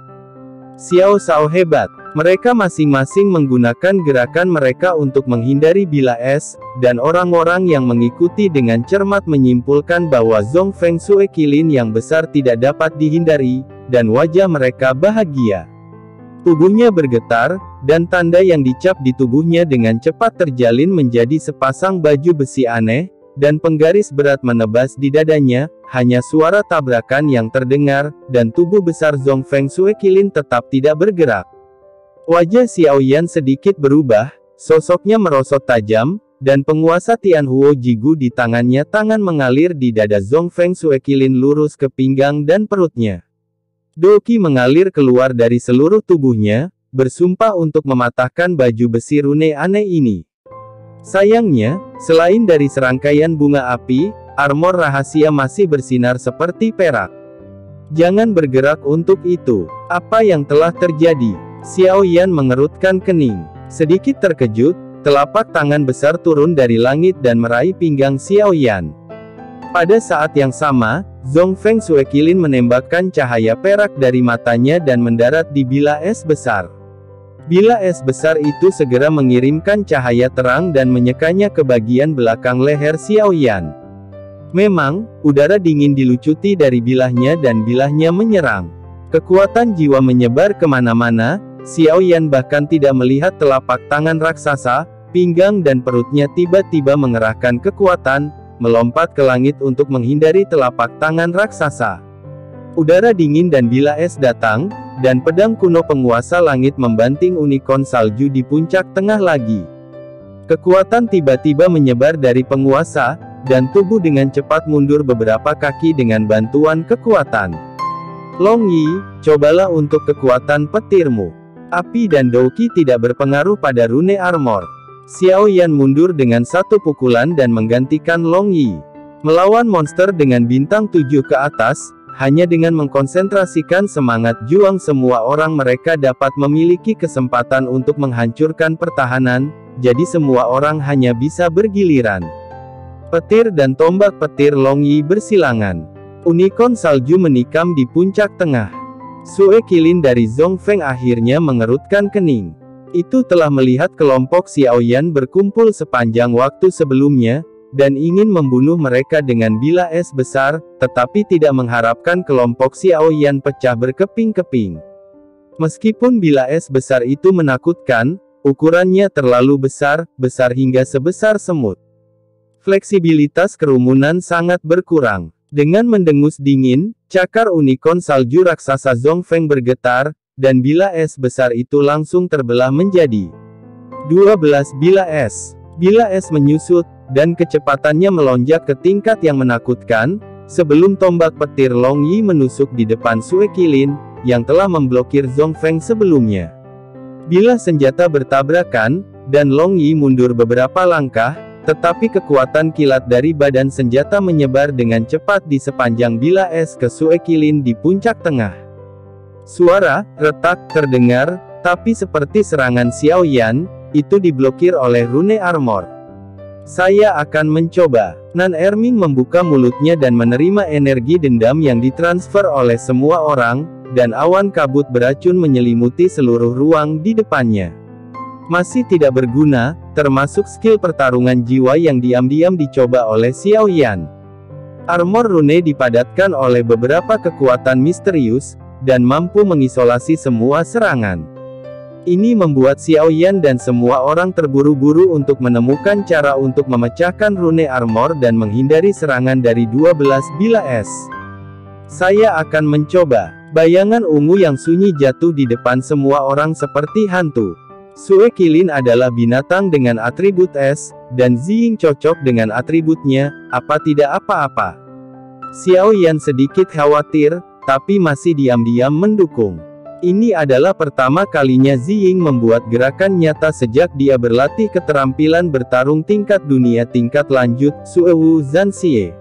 Xiao Shao hebat. Mereka masing-masing menggunakan gerakan mereka untuk menghindari bilah es, dan orang-orang yang mengikuti dengan cermat menyimpulkan bahwa Zhong Feng Sue Qilin yang besar tidak dapat dihindari, dan wajah mereka bahagia. Tubuhnya bergetar, dan tanda yang dicap di tubuhnya dengan cepat terjalin menjadi sepasang baju besi aneh, dan penggaris berat menebas di dadanya, hanya suara tabrakan yang terdengar, dan tubuh besar Zhong Feng Sue Qilin tetap tidak bergerak. Wajah Xiao Yan sedikit berubah, sosoknya merosot tajam, dan penguasa Tian Huo Jigu di tangannya tangan mengalir di dada Zhong Feng Sue Qilin lurus ke pinggang dan perutnya. Doqi mengalir keluar dari seluruh tubuhnya, bersumpah untuk mematahkan baju besi rune aneh ini. Sayangnya, selain dari serangkaian bunga api, armor rahasia masih bersinar seperti perak. Jangan bergerak untuk itu. Apa yang telah terjadi? Xiao Yan mengerutkan kening. Sedikit terkejut, telapak tangan besar turun dari langit dan meraih pinggang Xiao Yan. Pada saat yang sama, Zhong Feng Sue Qilin menembakkan cahaya perak dari matanya dan mendarat di bilah es besar. Bilah es besar itu segera mengirimkan cahaya terang dan menyekanya ke bagian belakang leher Xiao Yan. Memang, udara dingin dilucuti dari bilahnya dan bilahnya menyerang. Kekuatan jiwa menyebar kemana-mana. Xiao Yan bahkan tidak melihat telapak tangan raksasa, pinggang dan perutnya tiba-tiba mengerahkan kekuatan, melompat ke langit untuk menghindari telapak tangan raksasa. Udara dingin dan bilah es datang, dan pedang kuno penguasa langit membanting unicorn salju di puncak tengah lagi. Kekuatan tiba-tiba menyebar dari penguasa, dan tubuh dengan cepat mundur beberapa kaki dengan bantuan kekuatan. Long Yi, cobalah untuk kekuatan petirmu. Api dan Doqi tidak berpengaruh pada rune armor. Xiao Yan mundur dengan satu pukulan dan menggantikan Long Yi. Melawan monster dengan bintang 7 ke atas, hanya dengan mengkonsentrasikan semangat juang semua orang mereka dapat memiliki kesempatan untuk menghancurkan pertahanan, jadi semua orang hanya bisa bergiliran. Petir dan tombak petir Long Yi bersilangan. Unicorn salju menikam di puncak tengah. Sue Qilin dari Zhong Feng akhirnya mengerutkan kening. Itu telah melihat kelompok Xiaoyan berkumpul sepanjang waktu sebelumnya, dan ingin membunuh mereka dengan bilah es besar, tetapi tidak mengharapkan kelompok Xiaoyan pecah berkeping-keping. Meskipun bilah es besar itu menakutkan, ukurannya terlalu besar, besar hingga sebesar semut. Fleksibilitas kerumunan sangat berkurang. Dengan mendengus dingin, cakar unicorn salju raksasa Zhongfeng bergetar, dan bilah es besar itu langsung terbelah menjadi 12 bilah es. Bilah es menyusut, dan kecepatannya melonjak ke tingkat yang menakutkan, sebelum tombak petir Long Yi menusuk di depan Sue Qilin, yang telah memblokir Zhongfeng sebelumnya. Bilah senjata bertabrakan, dan Long Yi mundur beberapa langkah, tetapi kekuatan kilat dari badan senjata menyebar dengan cepat di sepanjang bilah es ke Sue Qilin di puncak tengah. Suara retak terdengar, tapi seperti serangan Xiaoyan, itu diblokir oleh rune armor. Saya akan mencoba. Nan Erming membuka mulutnya dan menerima energi dendam yang ditransfer oleh semua orang, dan awan kabut beracun menyelimuti seluruh ruang di depannya. Masih tidak berguna, termasuk skill pertarungan jiwa yang diam-diam dicoba oleh Xiaoyan. Armor rune dipadatkan oleh beberapa kekuatan misterius, dan mampu mengisolasi semua serangan. Ini membuat Xiaoyan dan semua orang terburu-buru untuk menemukan cara untuk memecahkan rune armor dan menghindari serangan dari 12 bilah es. Saya akan mencoba. Bayangan ungu yang sunyi jatuh di depan semua orang seperti hantu. Sue Qilin adalah binatang dengan atribut es, dan Ziying cocok dengan atributnya, apa tidak apa-apa. Xiaoyan sedikit khawatir, tapi masih diam-diam mendukung. Ini adalah pertama kalinya Ziying membuat gerakan nyata sejak dia berlatih keterampilan bertarung tingkat dunia tingkat lanjut, Suewu Zanxie.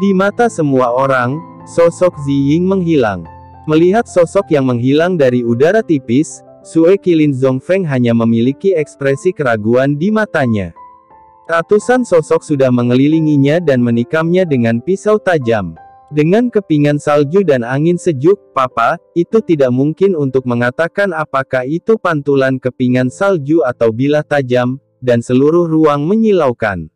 Di mata semua orang, sosok Ziying menghilang. Melihat sosok yang menghilang dari udara tipis, Sue Qilin Zhongfeng hanya memiliki ekspresi keraguan di matanya. Ratusan sosok sudah mengelilinginya dan menikamnya dengan pisau tajam. Dengan kepingan salju dan angin sejuk, Papa, itu tidak mungkin untuk mengatakan apakah itu pantulan kepingan salju atau bilah tajam, dan seluruh ruang menyilaukan.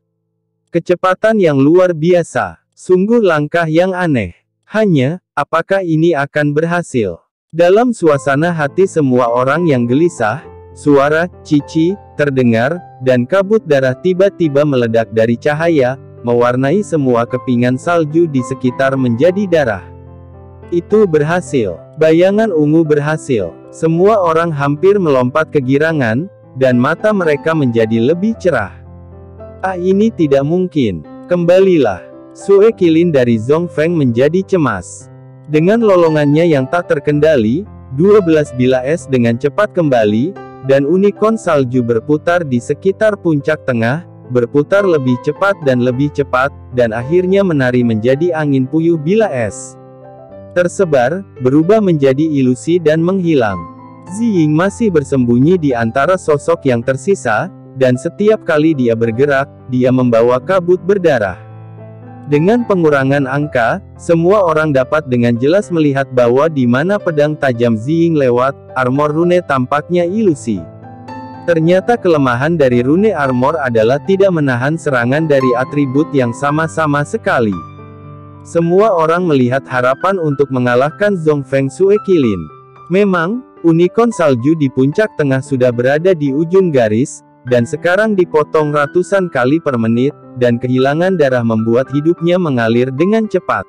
Kecepatan yang luar biasa. Sungguh langkah yang aneh. Hanya, apakah ini akan berhasil? Dalam suasana hati semua orang yang gelisah, suara cici terdengar, dan kabut darah tiba-tiba meledak dari cahaya, mewarnai semua kepingan salju di sekitar menjadi darah. Itu berhasil. Bayangan ungu berhasil. Semua orang hampir melompat kegirangan, dan mata mereka menjadi lebih cerah. Ah, ini tidak mungkin. Kembalilah. Sue Qilin dari Zhongfeng menjadi cemas. Dengan lolongannya yang tak terkendali, 12 bilah es dengan cepat kembali, dan unicorn salju berputar di sekitar puncak tengah, berputar lebih cepat, dan akhirnya menari menjadi angin puyuh bilah es. Tersebar, berubah menjadi ilusi dan menghilang. Ziying masih bersembunyi di antara sosok yang tersisa, dan setiap kali dia bergerak, dia membawa kabut berdarah. Dengan pengurangan angka, semua orang dapat dengan jelas melihat bahwa di mana pedang tajam Ziying lewat, armor rune tampaknya ilusi. Ternyata kelemahan dari rune armor adalah tidak menahan serangan dari atribut yang sama-sama sekali. Semua orang melihat harapan untuk mengalahkan Zhongfeng Sue Qilin. Memang, unicorn salju di puncak tengah sudah berada di ujung garis, dan sekarang dipotong ratusan kali per menit, dan kehilangan darah membuat hidupnya mengalir dengan cepat.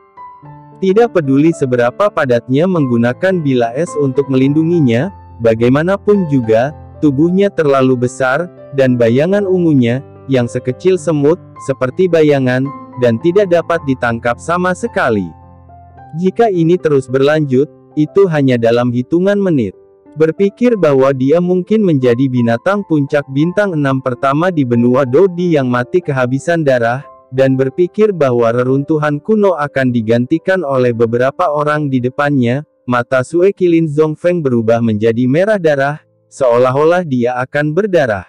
Tidak peduli seberapa padatnya menggunakan bilah es untuk melindunginya, bagaimanapun juga, tubuhnya terlalu besar, dan bayangan ungunya, yang sekecil semut, seperti bayangan, dan tidak dapat ditangkap sama sekali. Jika ini terus berlanjut, itu hanya dalam hitungan menit. Berpikir bahwa dia mungkin menjadi binatang puncak bintang 6 pertama di benua Dodi yang mati kehabisan darah, dan berpikir bahwa reruntuhan kuno akan digantikan oleh beberapa orang di depannya, mata Sue Qilin Zhongfeng berubah menjadi merah darah, seolah-olah dia akan berdarah.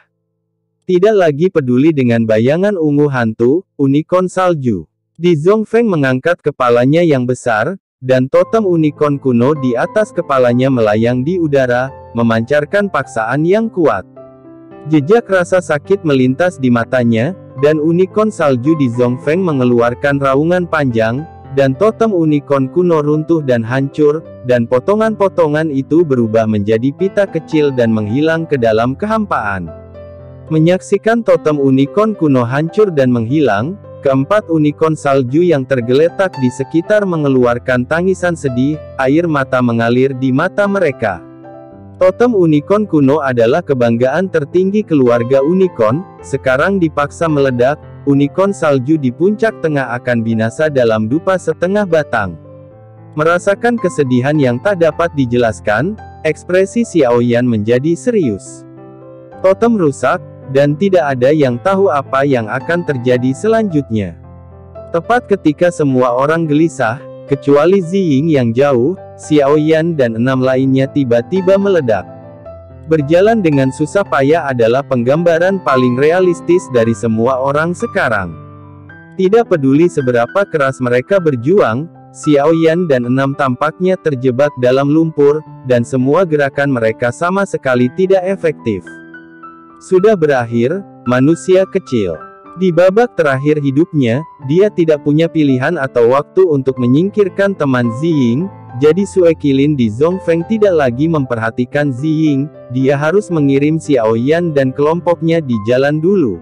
Tidak lagi peduli dengan bayangan ungu hantu, unicorn salju. Di Zhongfeng mengangkat kepalanya yang besar, dan totem unicorn kuno di atas kepalanya melayang di udara, memancarkan paksaan yang kuat. Jejak rasa sakit melintas di matanya, dan unicorn salju di Zhongfeng mengeluarkan raungan panjang, dan totem unicorn kuno runtuh dan hancur, dan potongan-potongan itu berubah menjadi pita kecil dan menghilang ke dalam kehampaan. Menyaksikan totem unicorn kuno hancur dan menghilang, keempat unicorn salju yang tergeletak di sekitar mengeluarkan tangisan sedih, air mata mengalir di mata mereka. Totem unicorn kuno adalah kebanggaan tertinggi keluarga unicorn, sekarang dipaksa meledak, unicorn salju di puncak tengah akan binasa dalam dupa setengah batang. Merasakan kesedihan yang tak dapat dijelaskan, ekspresi Xiaoyan menjadi serius. Totem rusak, dan tidak ada yang tahu apa yang akan terjadi selanjutnya. Tepat ketika semua orang gelisah, kecuali Ziying yang jauh, Xiaoyan dan 6 lainnya tiba-tiba meledak. Berjalan dengan susah payah adalah penggambaran paling realistis dari semua orang sekarang. Tidak peduli seberapa keras mereka berjuang, Xiaoyan dan 6 tampaknya terjebak dalam lumpur, dan semua gerakan mereka sama sekali tidak efektif. Sudah berakhir, manusia kecil. Di babak terakhir hidupnya, dia tidak punya pilihan atau waktu untuk menyingkirkan teman Ziying, jadi Sue Qilin di Zhongfeng tidak lagi memperhatikan Ziying, dia harus mengirim Xiaoyan dan kelompoknya di jalan dulu.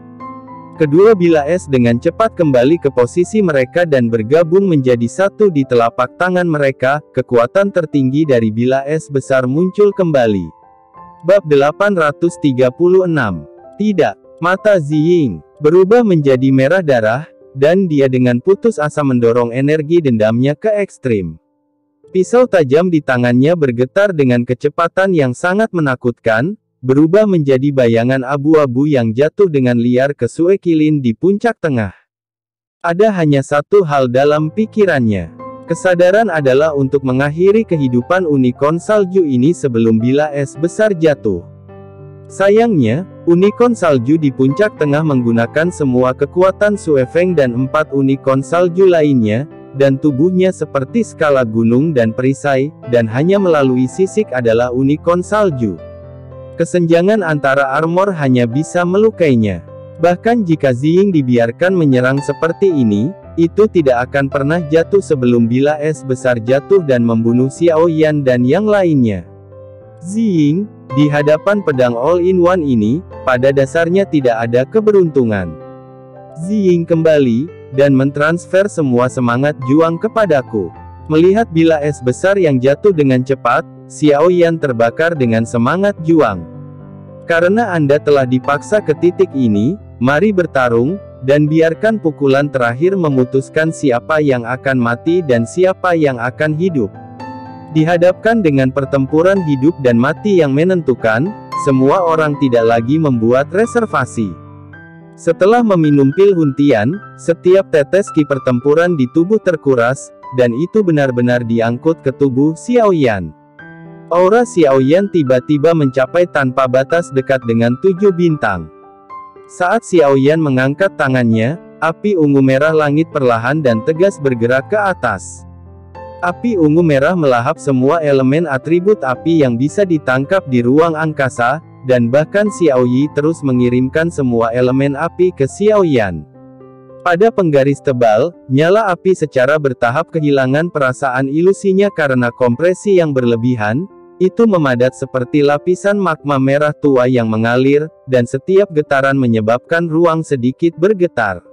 Kedua bilas dengan cepat kembali ke posisi mereka dan bergabung menjadi satu di telapak tangan mereka, kekuatan tertinggi dari bilas besar muncul kembali. Bab 836. Tidak. Mata Ziying berubah menjadi merah darah, dan dia dengan putus asa mendorong energi dendamnya ke ekstrim. Pisau tajam di tangannya bergetar dengan kecepatan yang sangat menakutkan, berubah menjadi bayangan abu-abu yang jatuh dengan liar ke Sue Qilin di puncak tengah. Ada hanya satu hal dalam pikirannya. Kesadaran adalah untuk mengakhiri kehidupan unicorn salju ini sebelum bilas besar jatuh. Sayangnya, unicorn salju di puncak tengah menggunakan semua kekuatan Sue Feng dan 4 unicorn salju lainnya, dan tubuhnya seperti skala gunung dan perisai, dan hanya melalui sisik adalah unicorn salju. Kesenjangan antara armor hanya bisa melukainya. Bahkan jika Ziying dibiarkan menyerang seperti ini, itu tidak akan pernah jatuh sebelum bilas besar jatuh dan membunuh Xiaoyan dan yang lainnya. Ziying, di hadapan pedang all-in-one ini, pada dasarnya tidak ada keberuntungan. Ziying kembali, dan mentransfer semua semangat juang kepadaku. Melihat bilas besar yang jatuh dengan cepat, Xiaoyan terbakar dengan semangat juang. Karena Anda telah dipaksa ke titik ini, mari bertarung, dan biarkan pukulan terakhir memutuskan siapa yang akan mati dan siapa yang akan hidup. Dihadapkan dengan pertempuran hidup dan mati yang menentukan, semua orang tidak lagi membuat reservasi. Setelah meminum pil huntian, setiap tetes ki pertempuran di tubuh terkuras, dan itu benar-benar diangkut ke tubuh Xiaoyan. Aura Xiaoyan tiba-tiba mencapai tanpa batas dekat dengan 7 bintang. Saat Xiaoyan mengangkat tangannya, api ungu merah langit perlahan dan tegas bergerak ke atas. Api ungu merah melahap semua elemen atribut api yang bisa ditangkap di ruang angkasa, dan bahkan Xiaoyi terus mengirimkan semua elemen api ke Xiaoyan. Pada penggaris tebal, nyala api secara bertahap kehilangan perasaan ilusinya karena kompresi yang berlebihan, itu memadat seperti lapisan magma merah tua yang mengalir, dan setiap getaran menyebabkan ruang sedikit bergetar.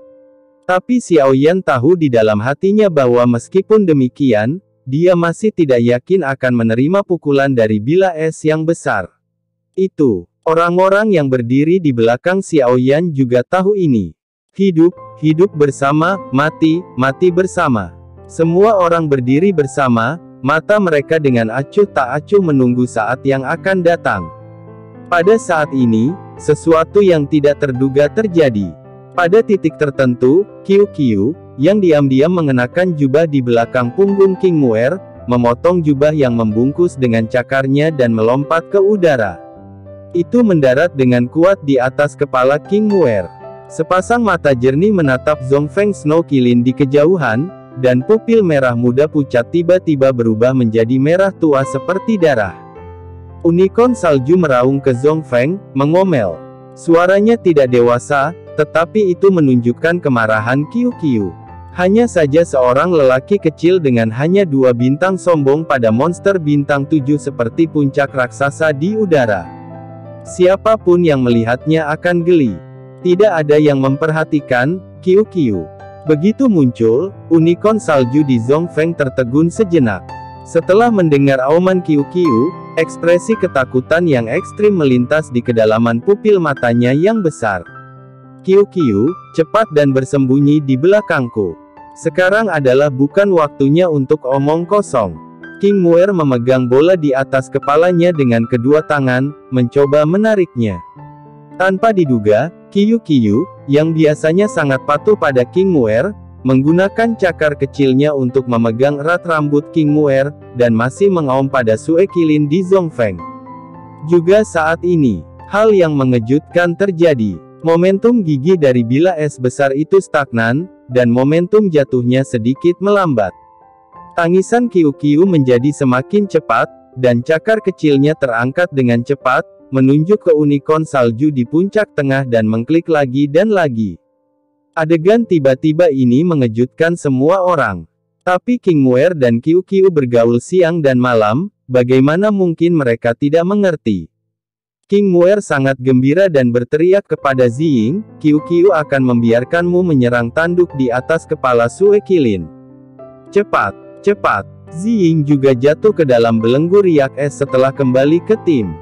Tapi Xiaoyan tahu di dalam hatinya bahwa meskipun demikian, dia masih tidak yakin akan menerima pukulan dari bilas yang besar. Itu, orang-orang yang berdiri di belakang Xiaoyan juga tahu ini. Hidup, hidup bersama, mati, mati bersama. Semua orang berdiri bersama, mata mereka dengan acuh tak acuh menunggu saat yang akan datang. Pada saat ini, sesuatu yang tidak terduga terjadi. Pada titik tertentu, Qiu, yang diam-diam mengenakan jubah di belakang punggung King Muer, memotong jubah yang membungkus dengan cakarnya dan melompat ke udara. Itu mendarat dengan kuat di atas kepala King Muer. Sepasang mata jernih menatap Zhongfeng Snow Qilin di kejauhan, dan pupil merah muda pucat tiba-tiba berubah menjadi merah tua seperti darah. Unicorn salju meraung ke Zhongfeng, mengomel. Suaranya tidak dewasa, tetapi itu menunjukkan kemarahan Qiu. Hanya saja seorang lelaki kecil dengan hanya 2 bintang sombong pada monster bintang 7 seperti puncak raksasa di udara. Siapapun yang melihatnya akan geli. Tidak ada yang memperhatikan Qiu. Begitu muncul, unicorn salju di Zhongfeng tertegun sejenak. Setelah mendengar auman Qiu, ekspresi ketakutan yang ekstrim melintas di kedalaman pupil matanya yang besar. Qiu, cepat dan bersembunyi di belakangku. Sekarang adalah bukan waktunya untuk omong kosong. King Muer memegang bola di atas kepalanya dengan kedua tangan, mencoba menariknya. Tanpa diduga, Qiu, yang biasanya sangat patuh pada King Muer, menggunakan cakar kecilnya untuk memegang erat rambut King Muer, dan masih mengaum pada Sue Qilin di Zhongfeng. Juga saat ini, hal yang mengejutkan terjadi. Momentum gigi dari bilah es besar itu stagnan, dan momentum jatuhnya sedikit melambat. Tangisan Qiu menjadi semakin cepat, dan cakar kecilnya terangkat dengan cepat, menunjuk ke unicorn salju di puncak tengah dan mengklik lagi dan lagi. Adegan tiba-tiba ini mengejutkan semua orang. Tapi King Muer dan Qiu bergaul siang dan malam, bagaimana mungkin mereka tidak mengerti? King Muer sangat gembira dan berteriak kepada Ziying, Qiu akan membiarkanmu menyerang tanduk di atas kepala Sue Qilin. Cepat! Ziying juga jatuh ke dalam belenggu riak es setelah kembali ke tim.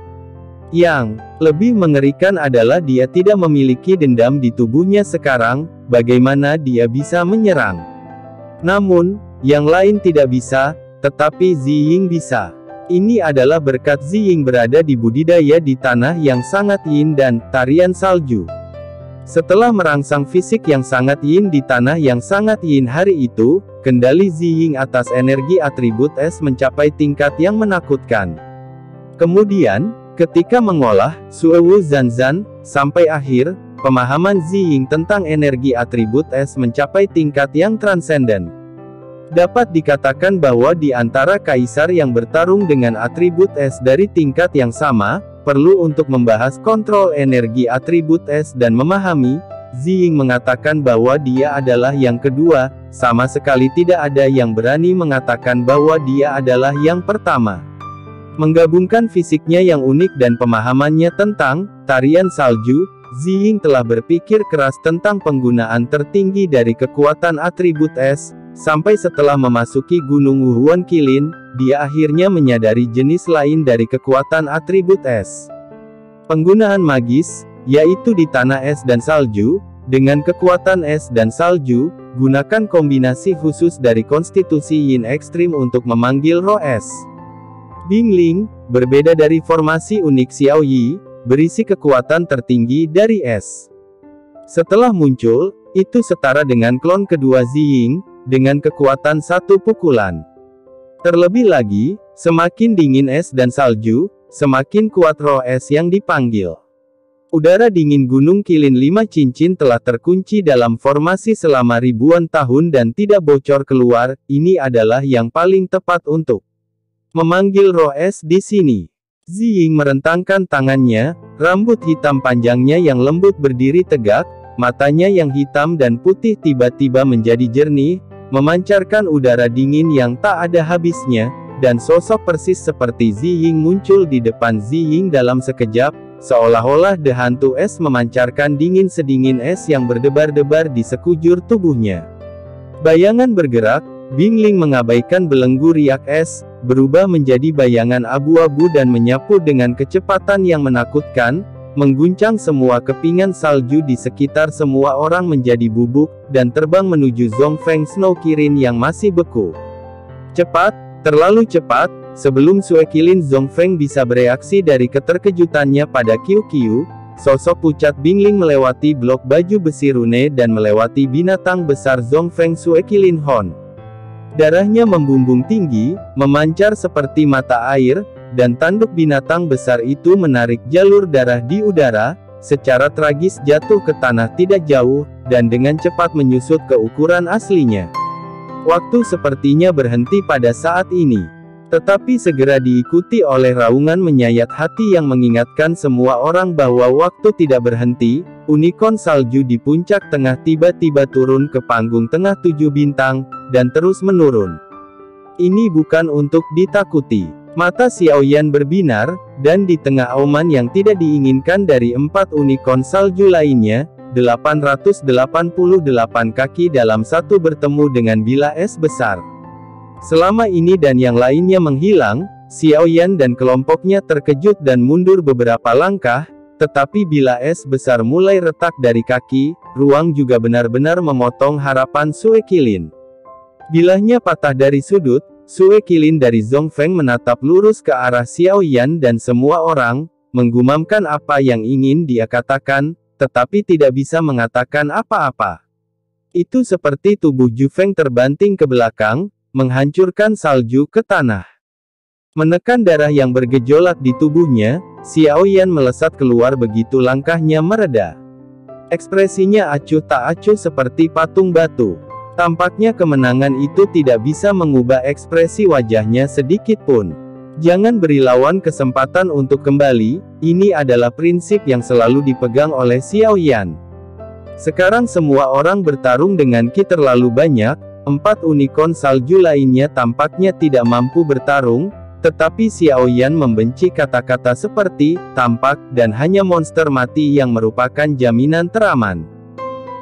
Yang lebih mengerikan adalah dia tidak memiliki dendam di tubuhnya sekarang, bagaimana dia bisa menyerang? Namun, yang lain tidak bisa, tetapi Ziying bisa. Ini adalah berkat Ziying berada di budidaya di tanah yang sangat yin dan tarian salju. Setelah merangsang fisik yang sangat yin di tanah yang sangat yin hari itu, kendali Ziying atas energi atribut es mencapai tingkat yang menakutkan. Kemudian, ketika mengolah Suewu Zanzan, sampai akhir, pemahaman Ziying tentang energi atribut es mencapai tingkat yang transenden. Dapat dikatakan bahwa di antara kaisar yang bertarung dengan atribut es dari tingkat yang sama, perlu untuk membahas kontrol energi atribut es dan memahami, Ziying mengatakan bahwa dia adalah yang kedua, sama sekali tidak ada yang berani mengatakan bahwa dia adalah yang pertama. Menggabungkan fisiknya yang unik dan pemahamannya tentang tarian salju, Ziying telah berpikir keras tentang penggunaan tertinggi dari kekuatan atribut es. Sampai setelah memasuki Gunung Wuhuan Qilin, dia akhirnya menyadari jenis lain dari kekuatan atribut es. Penggunaan magis, yaitu di tanah es dan salju, dengan kekuatan es dan salju, gunakan kombinasi khusus dari konstitusi yin ekstrim untuk memanggil roh es. Bingling, berbeda dari formasi unik Xiaoyi, berisi kekuatan tertinggi dari es. Setelah muncul, itu setara dengan klon kedua Ziying, dengan kekuatan satu pukulan. Terlebih lagi, semakin dingin es dan salju, semakin kuat roh es yang dipanggil. Udara dingin Gunung Qilin 5 cincin telah terkunci dalam formasi selama ribuan tahun dan tidak bocor keluar, ini adalah yang paling tepat untuk memanggil roh es di sini. Ziying merentangkan tangannya, rambut hitam panjangnya yang lembut berdiri tegak, matanya yang hitam dan putih tiba-tiba menjadi jernih, memancarkan udara dingin yang tak ada habisnya, dan sosok persis seperti Ziying muncul di depan Ziying dalam sekejap, seolah-olah The Hantu Es memancarkan dingin sedingin es yang berdebar-debar di sekujur tubuhnya. Bayangan bergerak, Bingling mengabaikan belenggu riak es, berubah menjadi bayangan abu-abu dan menyapu dengan kecepatan yang menakutkan, mengguncang semua kepingan salju di sekitar semua orang menjadi bubuk, dan terbang menuju Zhongfeng Snow Kirin yang masih beku. Cepat, terlalu cepat, sebelum Sue Qilin Zhongfeng bisa bereaksi dari keterkejutannya pada Qiu, sosok pucat Bingling melewati blok baju besi rune dan melewati binatang besar Zhongfeng Sue Qilin Hon. Darahnya membumbung tinggi, memancar seperti mata air, dan tanduk binatang besar itu menarik jalur darah di udara, secara tragis jatuh ke tanah tidak jauh, dan dengan cepat menyusut ke ukuran aslinya. Waktu sepertinya berhenti pada saat ini. Tetapi segera diikuti oleh raungan menyayat hati yang mengingatkan semua orang bahwa waktu tidak berhenti. Unicorn salju di puncak tengah tiba-tiba turun ke panggung tengah 7 bintang, dan terus menurun. Ini bukan untuk ditakuti. Mata Xiaoyan berbinar, dan di tengah auman yang tidak diinginkan dari 4 unicorn salju lainnya, 888 kaki dalam satu bertemu dengan bilah es besar. Selama ini dan yang lainnya menghilang, Xiaoyan dan kelompoknya terkejut dan mundur beberapa langkah, tetapi bilah es besar mulai retak dari kaki, ruang juga benar-benar memotong harapan Sue Qilin. Bilahnya patah dari sudut, Sue Qilin dari Zhongfeng menatap lurus ke arah Xiaoyan dan semua orang, menggumamkan apa yang ingin dia katakan, tetapi tidak bisa mengatakan apa-apa. Itu seperti tubuh Jufeng terbanting ke belakang, menghancurkan salju ke tanah. Menekan darah yang bergejolak di tubuhnya, Xiaoyan melesat keluar begitu langkahnya mereda. Ekspresinya acuh tak acuh seperti patung batu. Tampaknya kemenangan itu tidak bisa mengubah ekspresi wajahnya sedikit pun. Jangan beri lawan kesempatan untuk kembali, ini adalah prinsip yang selalu dipegang oleh Xiaoyan. Sekarang semua orang bertarung dengan Qi terlalu banyak, 4 unicorn salju lainnya tampaknya tidak mampu bertarung, tetapi Xiaoyan membenci kata-kata seperti tampak dan hanya monster mati yang merupakan jaminan teraman.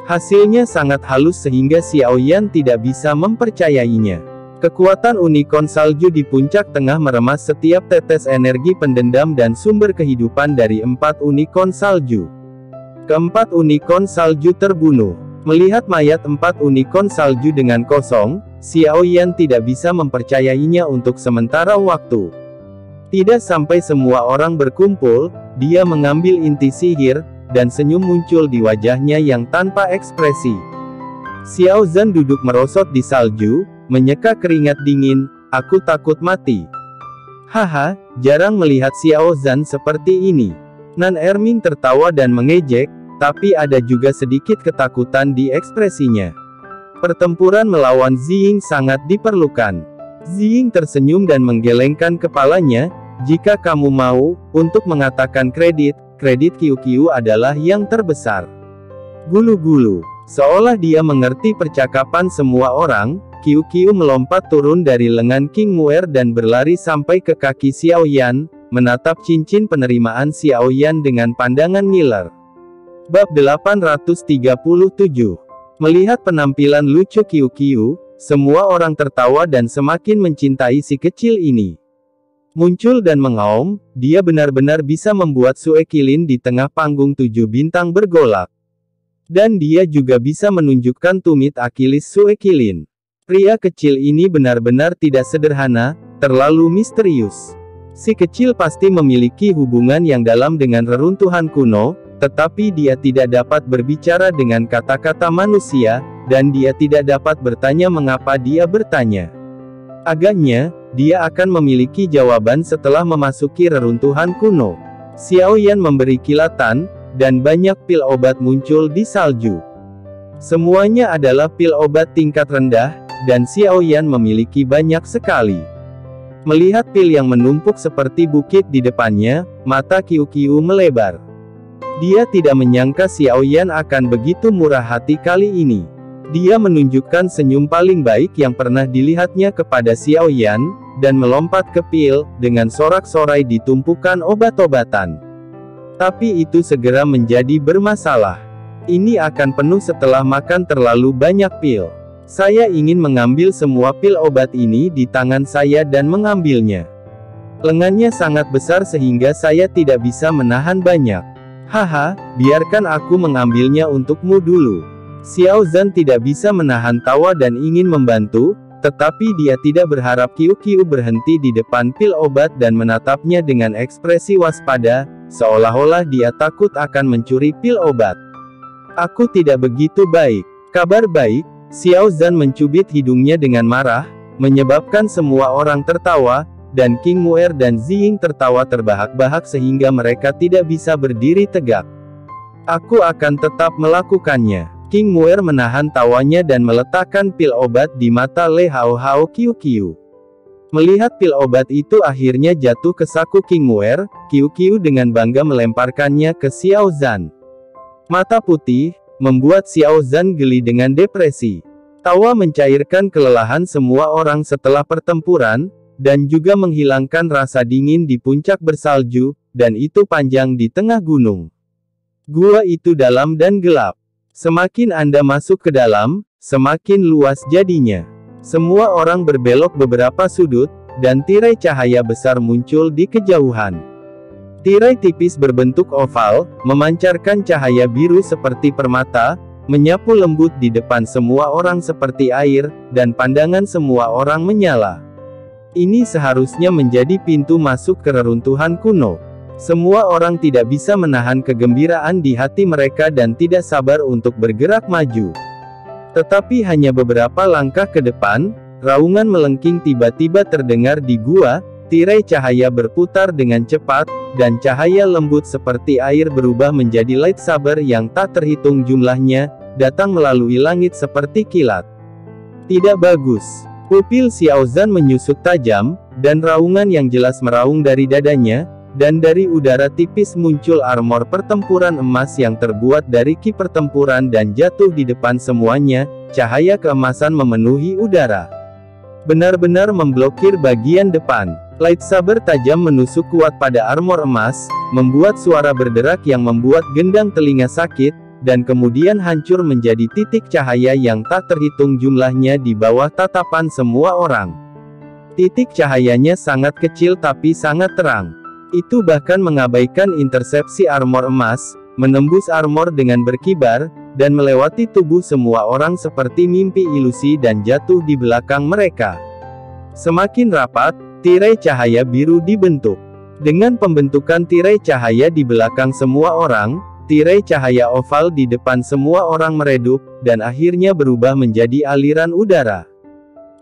Hasilnya sangat halus sehingga Xiaoyan tidak bisa mempercayainya. Kekuatan unicorn salju di puncak tengah meremas setiap tetes energi pendendam dan sumber kehidupan dari 4 unicorn salju. Keempat unicorn salju terbunuh. Melihat mayat 4 unicorn salju dengan kosong, Xiaoyan tidak bisa mempercayainya untuk sementara waktu. Tidak sampai semua orang berkumpul, dia mengambil inti sihir, dan senyum muncul di wajahnya yang tanpa ekspresi. Xiao Zhan duduk merosot di salju, menyeka keringat dingin, aku takut mati. Haha, jarang melihat Xiao Zhan seperti ini. Nan Erming tertawa dan mengejek, tapi ada juga sedikit ketakutan di ekspresinya. Pertempuran melawan Ziying sangat diperlukan. Ziying tersenyum dan menggelengkan kepalanya, jika kamu mau, untuk mengatakan kredit QQ adalah yang terbesar. Gulu-gulu. Seolah dia mengerti percakapan semua orang, QQ melompat turun dari lengan King Muer dan berlari sampai ke kaki Xiaoyan, menatap cincin penerimaan Xiaoyan dengan pandangan ngiler. Bab 837. Melihat penampilan lucu QQ, semua orang tertawa dan semakin mencintai si kecil ini. Muncul dan mengaum, dia benar-benar bisa membuat Sue Qilin di tengah panggung 7 bintang bergolak. Dan dia juga bisa menunjukkan tumit Akilis Sue Qilin. Pria kecil ini benar-benar tidak sederhana, terlalu misterius. Si kecil pasti memiliki hubungan yang dalam dengan reruntuhan kuno, tetapi dia tidak dapat berbicara dengan kata-kata manusia, dan dia tidak dapat bertanya mengapa dia bertanya. Agaknya, dia akan memiliki jawaban setelah memasuki reruntuhan kuno. Xiaoyan memberi kilatan, dan banyak pil obat muncul di salju. Semuanya adalah pil obat tingkat rendah, dan Xiaoyan memiliki banyak sekali. Melihat pil yang menumpuk seperti bukit di depannya, mata QQ melebar. Dia tidak menyangka Xiaoyan akan begitu murah hati kali ini. Dia menunjukkan senyum paling baik yang pernah dilihatnya kepada Xiaoyan, dan melompat ke pil, dengan sorak-sorai di tumpukan obat-obatan. Tapi itu segera menjadi bermasalah. Ini akan penuh setelah makan terlalu banyak pil. Saya ingin mengambil semua pil obat ini di tangan saya dan mengambilnya. Lengannya sangat besar sehingga saya tidak bisa menahan banyak. Haha, biarkan aku mengambilnya untukmu dulu. Xiao Zhan tidak bisa menahan tawa dan ingin membantu, tetapi dia tidak berharap QQ berhenti di depan pil obat dan menatapnya dengan ekspresi waspada, seolah-olah dia takut akan mencuri pil obat. Aku tidak begitu baik. Kabar baik, Xiao Zhan mencubit hidungnya dengan marah, menyebabkan semua orang tertawa, dan King Muer dan Ziying tertawa terbahak-bahak sehingga mereka tidak bisa berdiri tegak. Aku akan tetap melakukannya. King Muer menahan tawanya dan meletakkan pil obat di mata Le Hao Hao Qiu Qiu. Melihat pil obat itu akhirnya jatuh ke saku King Muer, Qiu Qiu dengan bangga melemparkannya ke Xiao Zhan. Mata putih, membuat Xiao Zhan geli dengan depresi. Tawa mencairkan kelelahan semua orang setelah pertempuran, dan juga menghilangkan rasa dingin di puncak bersalju, dan itu panjang di tengah gunung. Gua itu dalam dan gelap. Semakin Anda masuk ke dalam, semakin luas jadinya. Semua orang berbelok beberapa sudut, dan tirai cahaya besar muncul di kejauhan. Tirai tipis berbentuk oval, memancarkan cahaya biru seperti permata, menyapu lembut di depan semua orang seperti air, dan pandangan semua orang menyala. Ini seharusnya menjadi pintu masuk ke reruntuhan kuno. Semua orang tidak bisa menahan kegembiraan di hati mereka dan tidak sabar untuk bergerak maju. Tetapi hanya beberapa langkah ke depan, raungan melengking tiba-tiba terdengar di gua, tirai cahaya berputar dengan cepat, dan cahaya lembut seperti air berubah menjadi lightsaber yang tak terhitung jumlahnya, datang melalui langit seperti kilat. Tidak bagus. Pupil Xiao Zhan menyusut tajam, dan raungan yang jelas meraung dari dadanya, dan dari udara tipis muncul armor pertempuran emas yang terbuat dari ki pertempuran dan jatuh di depan semuanya, cahaya keemasan memenuhi udara. Benar-benar memblokir bagian depan. Lightsaber tajam menusuk kuat pada armor emas, membuat suara berderak yang membuat gendang telinga sakit, dan kemudian hancur menjadi titik cahaya yang tak terhitung jumlahnya di bawah tatapan semua orang. Titik cahayanya sangat kecil tapi sangat terang. Itu bahkan mengabaikan intersepsi armor emas, menembus armor dengan berkibar, dan melewati tubuh semua orang seperti mimpi ilusi dan jatuh di belakang mereka. Semakin rapat, tirai cahaya biru dibentuk. Dengan pembentukan tirai cahaya di belakang semua orang, tirai cahaya oval di depan semua orang meredup, dan akhirnya berubah menjadi aliran udara.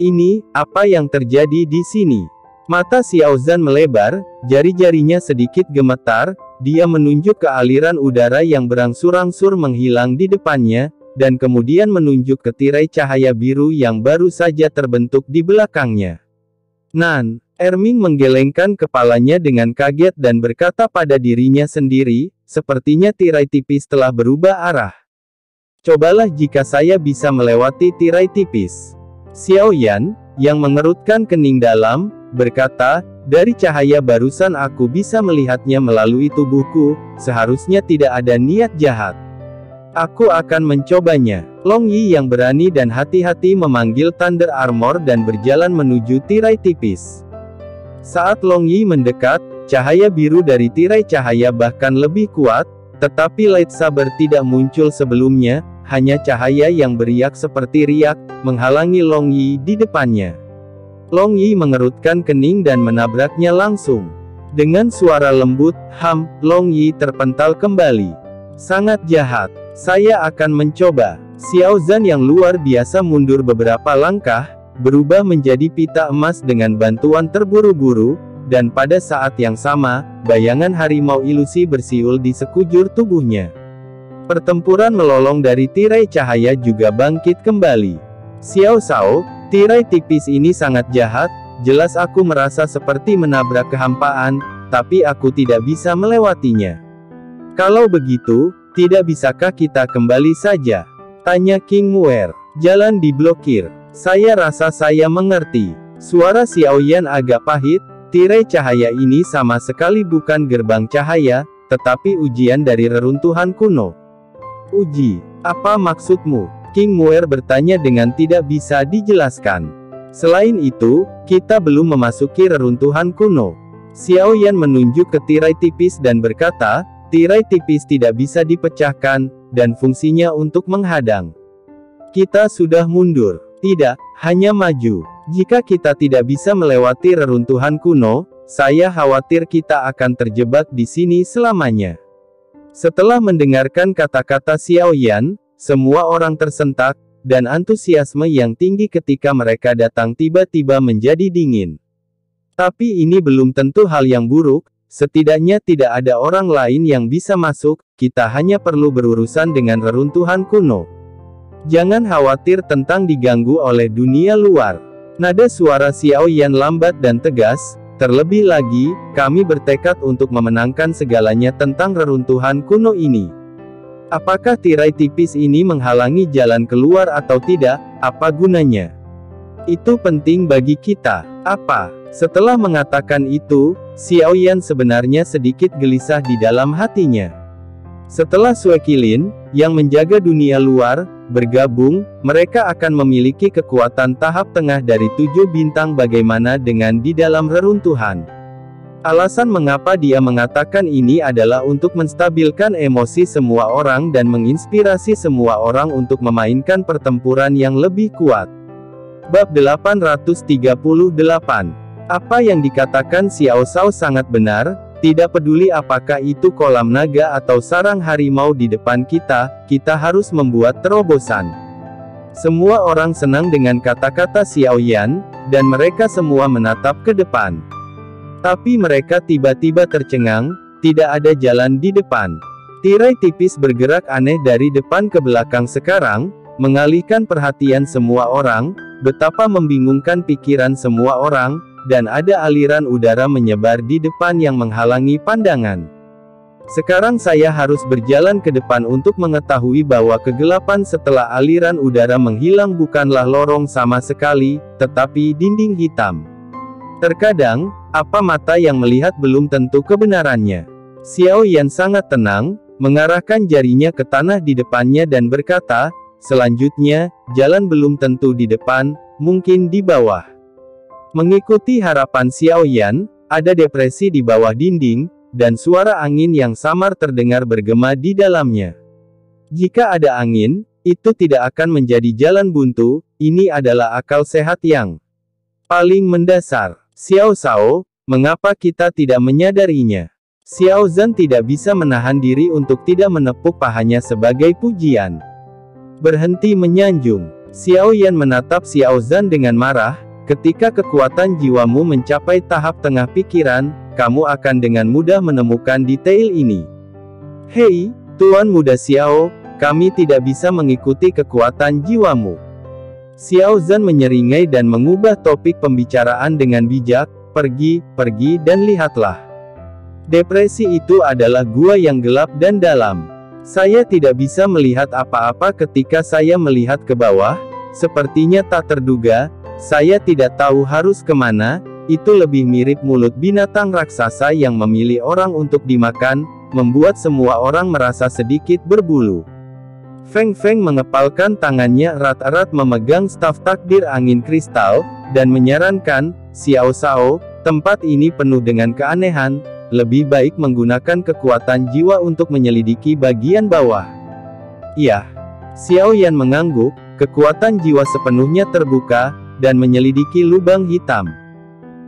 Ini, apa yang terjadi di sini? Mata Xiao Zhan melebar, jari-jarinya sedikit gemetar, dia menunjuk ke aliran udara yang berangsur-angsur menghilang di depannya, dan kemudian menunjuk ke tirai cahaya biru yang baru saja terbentuk di belakangnya. Nan, Erming menggelengkan kepalanya dengan kaget dan berkata pada dirinya sendiri, sepertinya tirai tipis telah berubah arah. Cobalah jika saya bisa melewati tirai tipis. Xiao Yan, yang mengerutkan kening dalam, berkata, dari cahaya barusan aku bisa melihatnya melalui tubuhku, seharusnya tidak ada niat jahat. Aku akan mencobanya. Long Yi yang berani dan hati-hati memanggil Thunder Armor dan berjalan menuju tirai tipis. Saat Long Yi mendekat, cahaya biru dari tirai cahaya bahkan lebih kuat, tetapi lightsaber tidak muncul sebelumnya, hanya cahaya yang beriak seperti riak, menghalangi Long Yi di depannya. Long Yi mengerutkan kening dan menabraknya langsung. Dengan suara lembut, Long Yi terpental kembali. Sangat jahat. Saya akan mencoba. Xiao Zhan yang luar biasa mundur beberapa langkah, berubah menjadi pita emas dengan bantuan terburu-buru, dan pada saat yang sama, bayangan harimau ilusi bersiul di sekujur tubuhnya. Pertempuran melolong dari tirai cahaya juga bangkit kembali. Xiao Shao, tirai tipis ini sangat jahat, jelas aku merasa seperti menabrak kehampaan, tapi aku tidak bisa melewatinya. Kalau begitu, tidak bisakah kita kembali saja? Tanya King Muer. Jalan diblokir. Saya rasa saya mengerti. Suara Xiao Yan agak pahit, tirai cahaya ini sama sekali bukan gerbang cahaya, tetapi ujian dari reruntuhan kuno. Uji, apa maksudmu? King Muer bertanya dengan tidak bisa dijelaskan. Selain itu, kita belum memasuki reruntuhan kuno. Xiao Yan menunjuk ke tirai tipis dan berkata, tirai tipis tidak bisa dipecahkan, dan fungsinya untuk menghadang. Kita sudah mundur. Tidak, hanya maju. Jika kita tidak bisa melewati reruntuhan kuno, saya khawatir kita akan terjebak di sini selamanya. Setelah mendengarkan kata-kata Xiao Yan, semua orang tersentak, dan antusiasme yang tinggi ketika mereka datang tiba-tiba menjadi dingin. Tapi ini belum tentu hal yang buruk. Setidaknya tidak ada orang lain yang bisa masuk, kita hanya perlu berurusan dengan reruntuhan kuno. Jangan khawatir tentang diganggu oleh dunia luar. Nada suara Xiao Yan lambat dan tegas. Terlebih lagi, kami bertekad untuk memenangkan segalanya tentang reruntuhan kuno ini. Apakah tirai tipis ini menghalangi jalan keluar atau tidak? Apa gunanya? Itu penting bagi kita. Apa? Setelah mengatakan itu, Xiao Yan sebenarnya sedikit gelisah di dalam hatinya. Setelah Sui Qilin, yang menjaga dunia luar, bergabung, mereka akan memiliki kekuatan tahap tengah dari 7 bintang. Bagaimana dengan di dalam reruntuhan? Alasan mengapa dia mengatakan ini adalah untuk menstabilkan emosi semua orang dan menginspirasi semua orang untuk memainkan pertempuran yang lebih kuat. Bab 838. Apa yang dikatakan Xiao Zhao sangat benar. Tidak peduli apakah itu kolam naga atau sarang harimau di depan kita, kita harus membuat terobosan. Semua orang senang dengan kata-kata Xiao Yan, dan mereka semua menatap ke depan. Tapi mereka tiba-tiba tercengang, tidak ada jalan di depan. Tirai tipis bergerak aneh dari depan ke belakang sekarang, mengalihkan perhatian semua orang, betapa membingungkan pikiran semua orang, dan ada aliran udara menyebar di depan yang menghalangi pandangan. Sekarang saya harus berjalan ke depan untuk mengetahui bahwa kegelapan setelah aliran udara menghilang bukanlah lorong sama sekali, tetapi dinding hitam. Terkadang, apa mata yang melihat belum tentu kebenarannya. Xiao Yan sangat tenang, mengarahkan jarinya ke tanah di depannya dan berkata, selanjutnya, jalan belum tentu di depan, mungkin di bawah. Mengikuti harapan Xiao Yan, ada depresi di bawah dinding, dan suara angin yang samar terdengar bergema di dalamnya. Jika ada angin, itu tidak akan menjadi jalan buntu, ini adalah akal sehat yang paling mendasar. Xiao Zhao, mengapa kita tidak menyadarinya? Xiao Zhan tidak bisa menahan diri untuk tidak menepuk pahanya sebagai pujian. Berhenti menyanjung. Xiao Yan menatap Xiao Zhan dengan marah. Ketika kekuatan jiwamu mencapai tahap tengah pikiran, kamu akan dengan mudah menemukan detail ini. Hei, Tuan Muda Xiao, kami tidak bisa mengikuti kekuatan jiwamu. Xiao Zhan menyeringai dan mengubah topik pembicaraan dengan bijak, pergi, dan lihatlah. Depresi itu adalah gua yang gelap dan dalam. Saya tidak bisa melihat apa-apa ketika saya melihat ke bawah, sepertinya tak terduga. Saya tidak tahu harus kemana, itu lebih mirip mulut binatang raksasa yang memilih orang untuk dimakan, membuat semua orang merasa sedikit berbulu. Feng Feng mengepalkan tangannya erat-erat memegang staf takdir angin kristal, dan menyarankan, Xiao Zhao, tempat ini penuh dengan keanehan, lebih baik menggunakan kekuatan jiwa untuk menyelidiki bagian bawah. Iya. Xiao Yan mengangguk, kekuatan jiwa sepenuhnya terbuka, dan menyelidiki lubang hitam.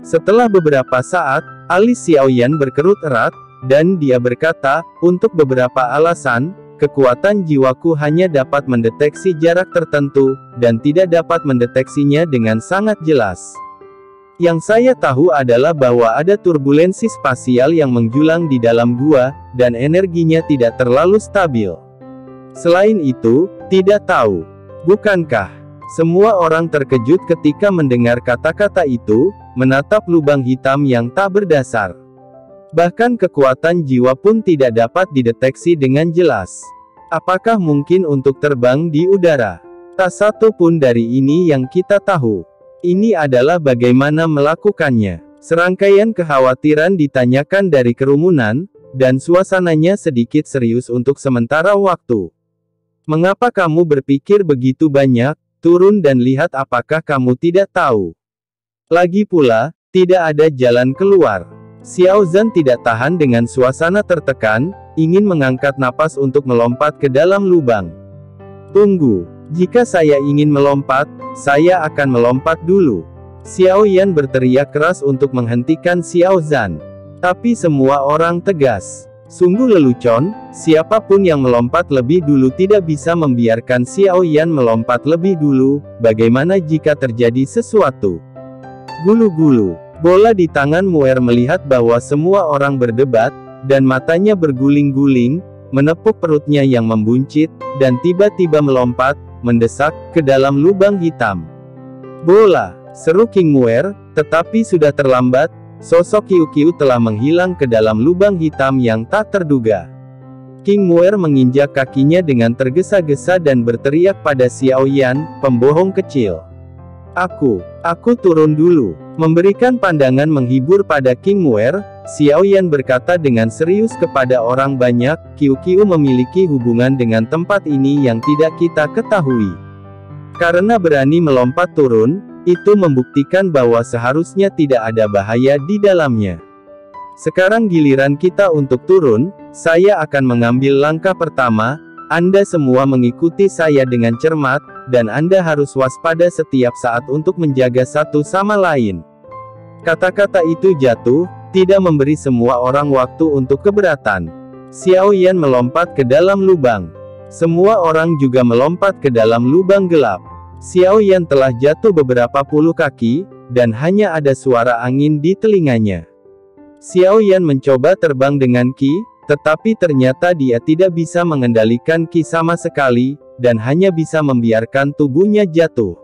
Setelah beberapa saat, alis Xiao Yan berkerut erat, dan dia berkata, untuk beberapa alasan, kekuatan jiwaku hanya dapat mendeteksi jarak tertentu, dan tidak dapat mendeteksinya dengan sangat jelas. Yang saya tahu adalah bahwa ada turbulensi spasial yang menjulang di dalam gua, dan energinya tidak terlalu stabil. Selain itu, tidak tahu. Bukankah? Semua orang terkejut ketika mendengar kata-kata itu, menatap lubang hitam yang tak berdasar. Bahkan kekuatan jiwa pun tidak dapat dideteksi dengan jelas. Apakah mungkin untuk terbang di udara? Tak satu pun dari ini yang kita tahu. Ini adalah bagaimana melakukannya. Serangkaian kekhawatiran ditanyakan dari kerumunan, dan suasananya sedikit serius untuk sementara waktu. Mengapa kamu berpikir begitu banyak? Turun dan lihat apakah kamu tidak tahu. Lagi pula, tidak ada jalan keluar. Xiao Zhan tidak tahan dengan suasana tertekan, ingin mengangkat napas untuk melompat ke dalam lubang. Tunggu, jika saya ingin melompat, saya akan melompat dulu. Xiao Yan berteriak keras untuk menghentikan Xiao Zhan. Tapi semua orang tegas. Sungguh lelucon, siapapun yang melompat lebih dulu tidak bisa membiarkan Xiao Yan melompat lebih dulu, bagaimana jika terjadi sesuatu? Gulu-gulu. Bola di tangan Muer melihat bahwa semua orang berdebat, dan matanya berguling-guling, menepuk perutnya yang membuncit, dan tiba-tiba melompat, mendesak, ke dalam lubang hitam. Bola, seru King Muer, tetapi sudah terlambat, sosok Qiu Qiu telah menghilang ke dalam lubang hitam yang tak terduga. King Muer menginjak kakinya dengan tergesa-gesa dan berteriak pada Xiao Yan, pembohong kecil. Aku turun dulu. Memberikan pandangan menghibur pada King Muer, Xiao Yan berkata dengan serius kepada orang banyak, Qiu Qiu memiliki hubungan dengan tempat ini yang tidak kita ketahui. Karena berani melompat turun, itu membuktikan bahwa seharusnya tidak ada bahaya di dalamnya. Sekarang giliran kita untuk turun, saya akan mengambil langkah pertama, Anda semua mengikuti saya dengan cermat, dan Anda harus waspada setiap saat untuk menjaga satu sama lain. Kata-kata itu jatuh, tidak memberi semua orang waktu untuk keberatan. Xiao Yan melompat ke dalam lubang. Semua orang juga melompat ke dalam lubang gelap. Xiao Yan telah jatuh beberapa puluh kaki, dan hanya ada suara angin di telinganya. Xiao Yan mencoba terbang dengan Qi, tetapi ternyata dia tidak bisa mengendalikan Qi sama sekali, dan hanya bisa membiarkan tubuhnya jatuh.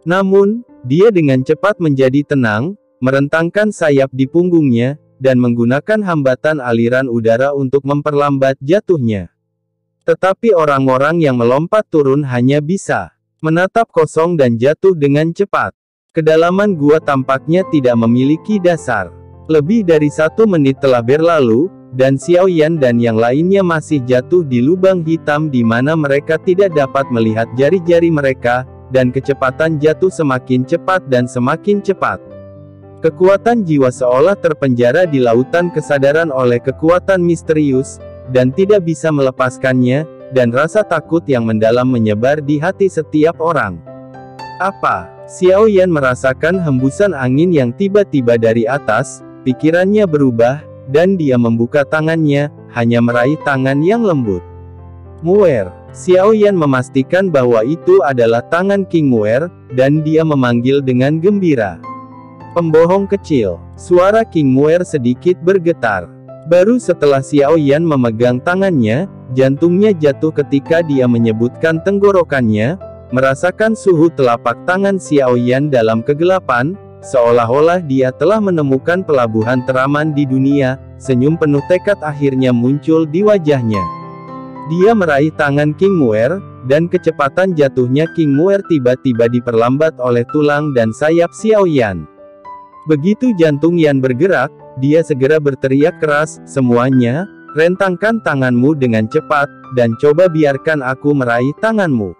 Namun, dia dengan cepat menjadi tenang, merentangkan sayap di punggungnya, dan menggunakan hambatan aliran udara untuk memperlambat jatuhnya. Tetapi orang-orang yang melompat turun hanya bisa menatap kosong dan jatuh dengan cepat. Kedalaman gua tampaknya tidak memiliki dasar. Lebih dari 1 menit telah berlalu, dan Xiao Yan dan yang lainnya masih jatuh di lubang hitam di mana mereka tidak dapat melihat jari-jari mereka, dan kecepatan jatuh semakin cepat dan semakin cepat. Kekuatan jiwa seolah terpenjara di lautan kesadaran oleh kekuatan misterius, dan tidak bisa melepaskannya, dan rasa takut yang mendalam menyebar di hati setiap orang. Apa? Xiao Yan merasakan hembusan angin yang tiba-tiba dari atas, pikirannya berubah, dan dia membuka tangannya, hanya meraih tangan yang lembut. Muer. Xiao Yan memastikan bahwa itu adalah tangan King Muer, dan dia memanggil dengan gembira. Pembohong kecil. Suara King Muer sedikit bergetar. Baru setelah Xiao Yan memegang tangannya, jantungnya jatuh ketika dia menyebutkan tenggorokannya, merasakan suhu telapak tangan Xiao Yan dalam kegelapan, seolah-olah dia telah menemukan pelabuhan teraman di dunia. Senyum penuh tekad akhirnya muncul di wajahnya. Dia meraih tangan King Muer, dan kecepatan jatuhnya King Muer tiba-tiba diperlambat oleh tulang dan sayap Xiao Yan. Begitu jantung Yan bergerak, dia segera berteriak keras, "Semuanya, rentangkan tanganmu dengan cepat, dan coba biarkan aku meraih tanganmu.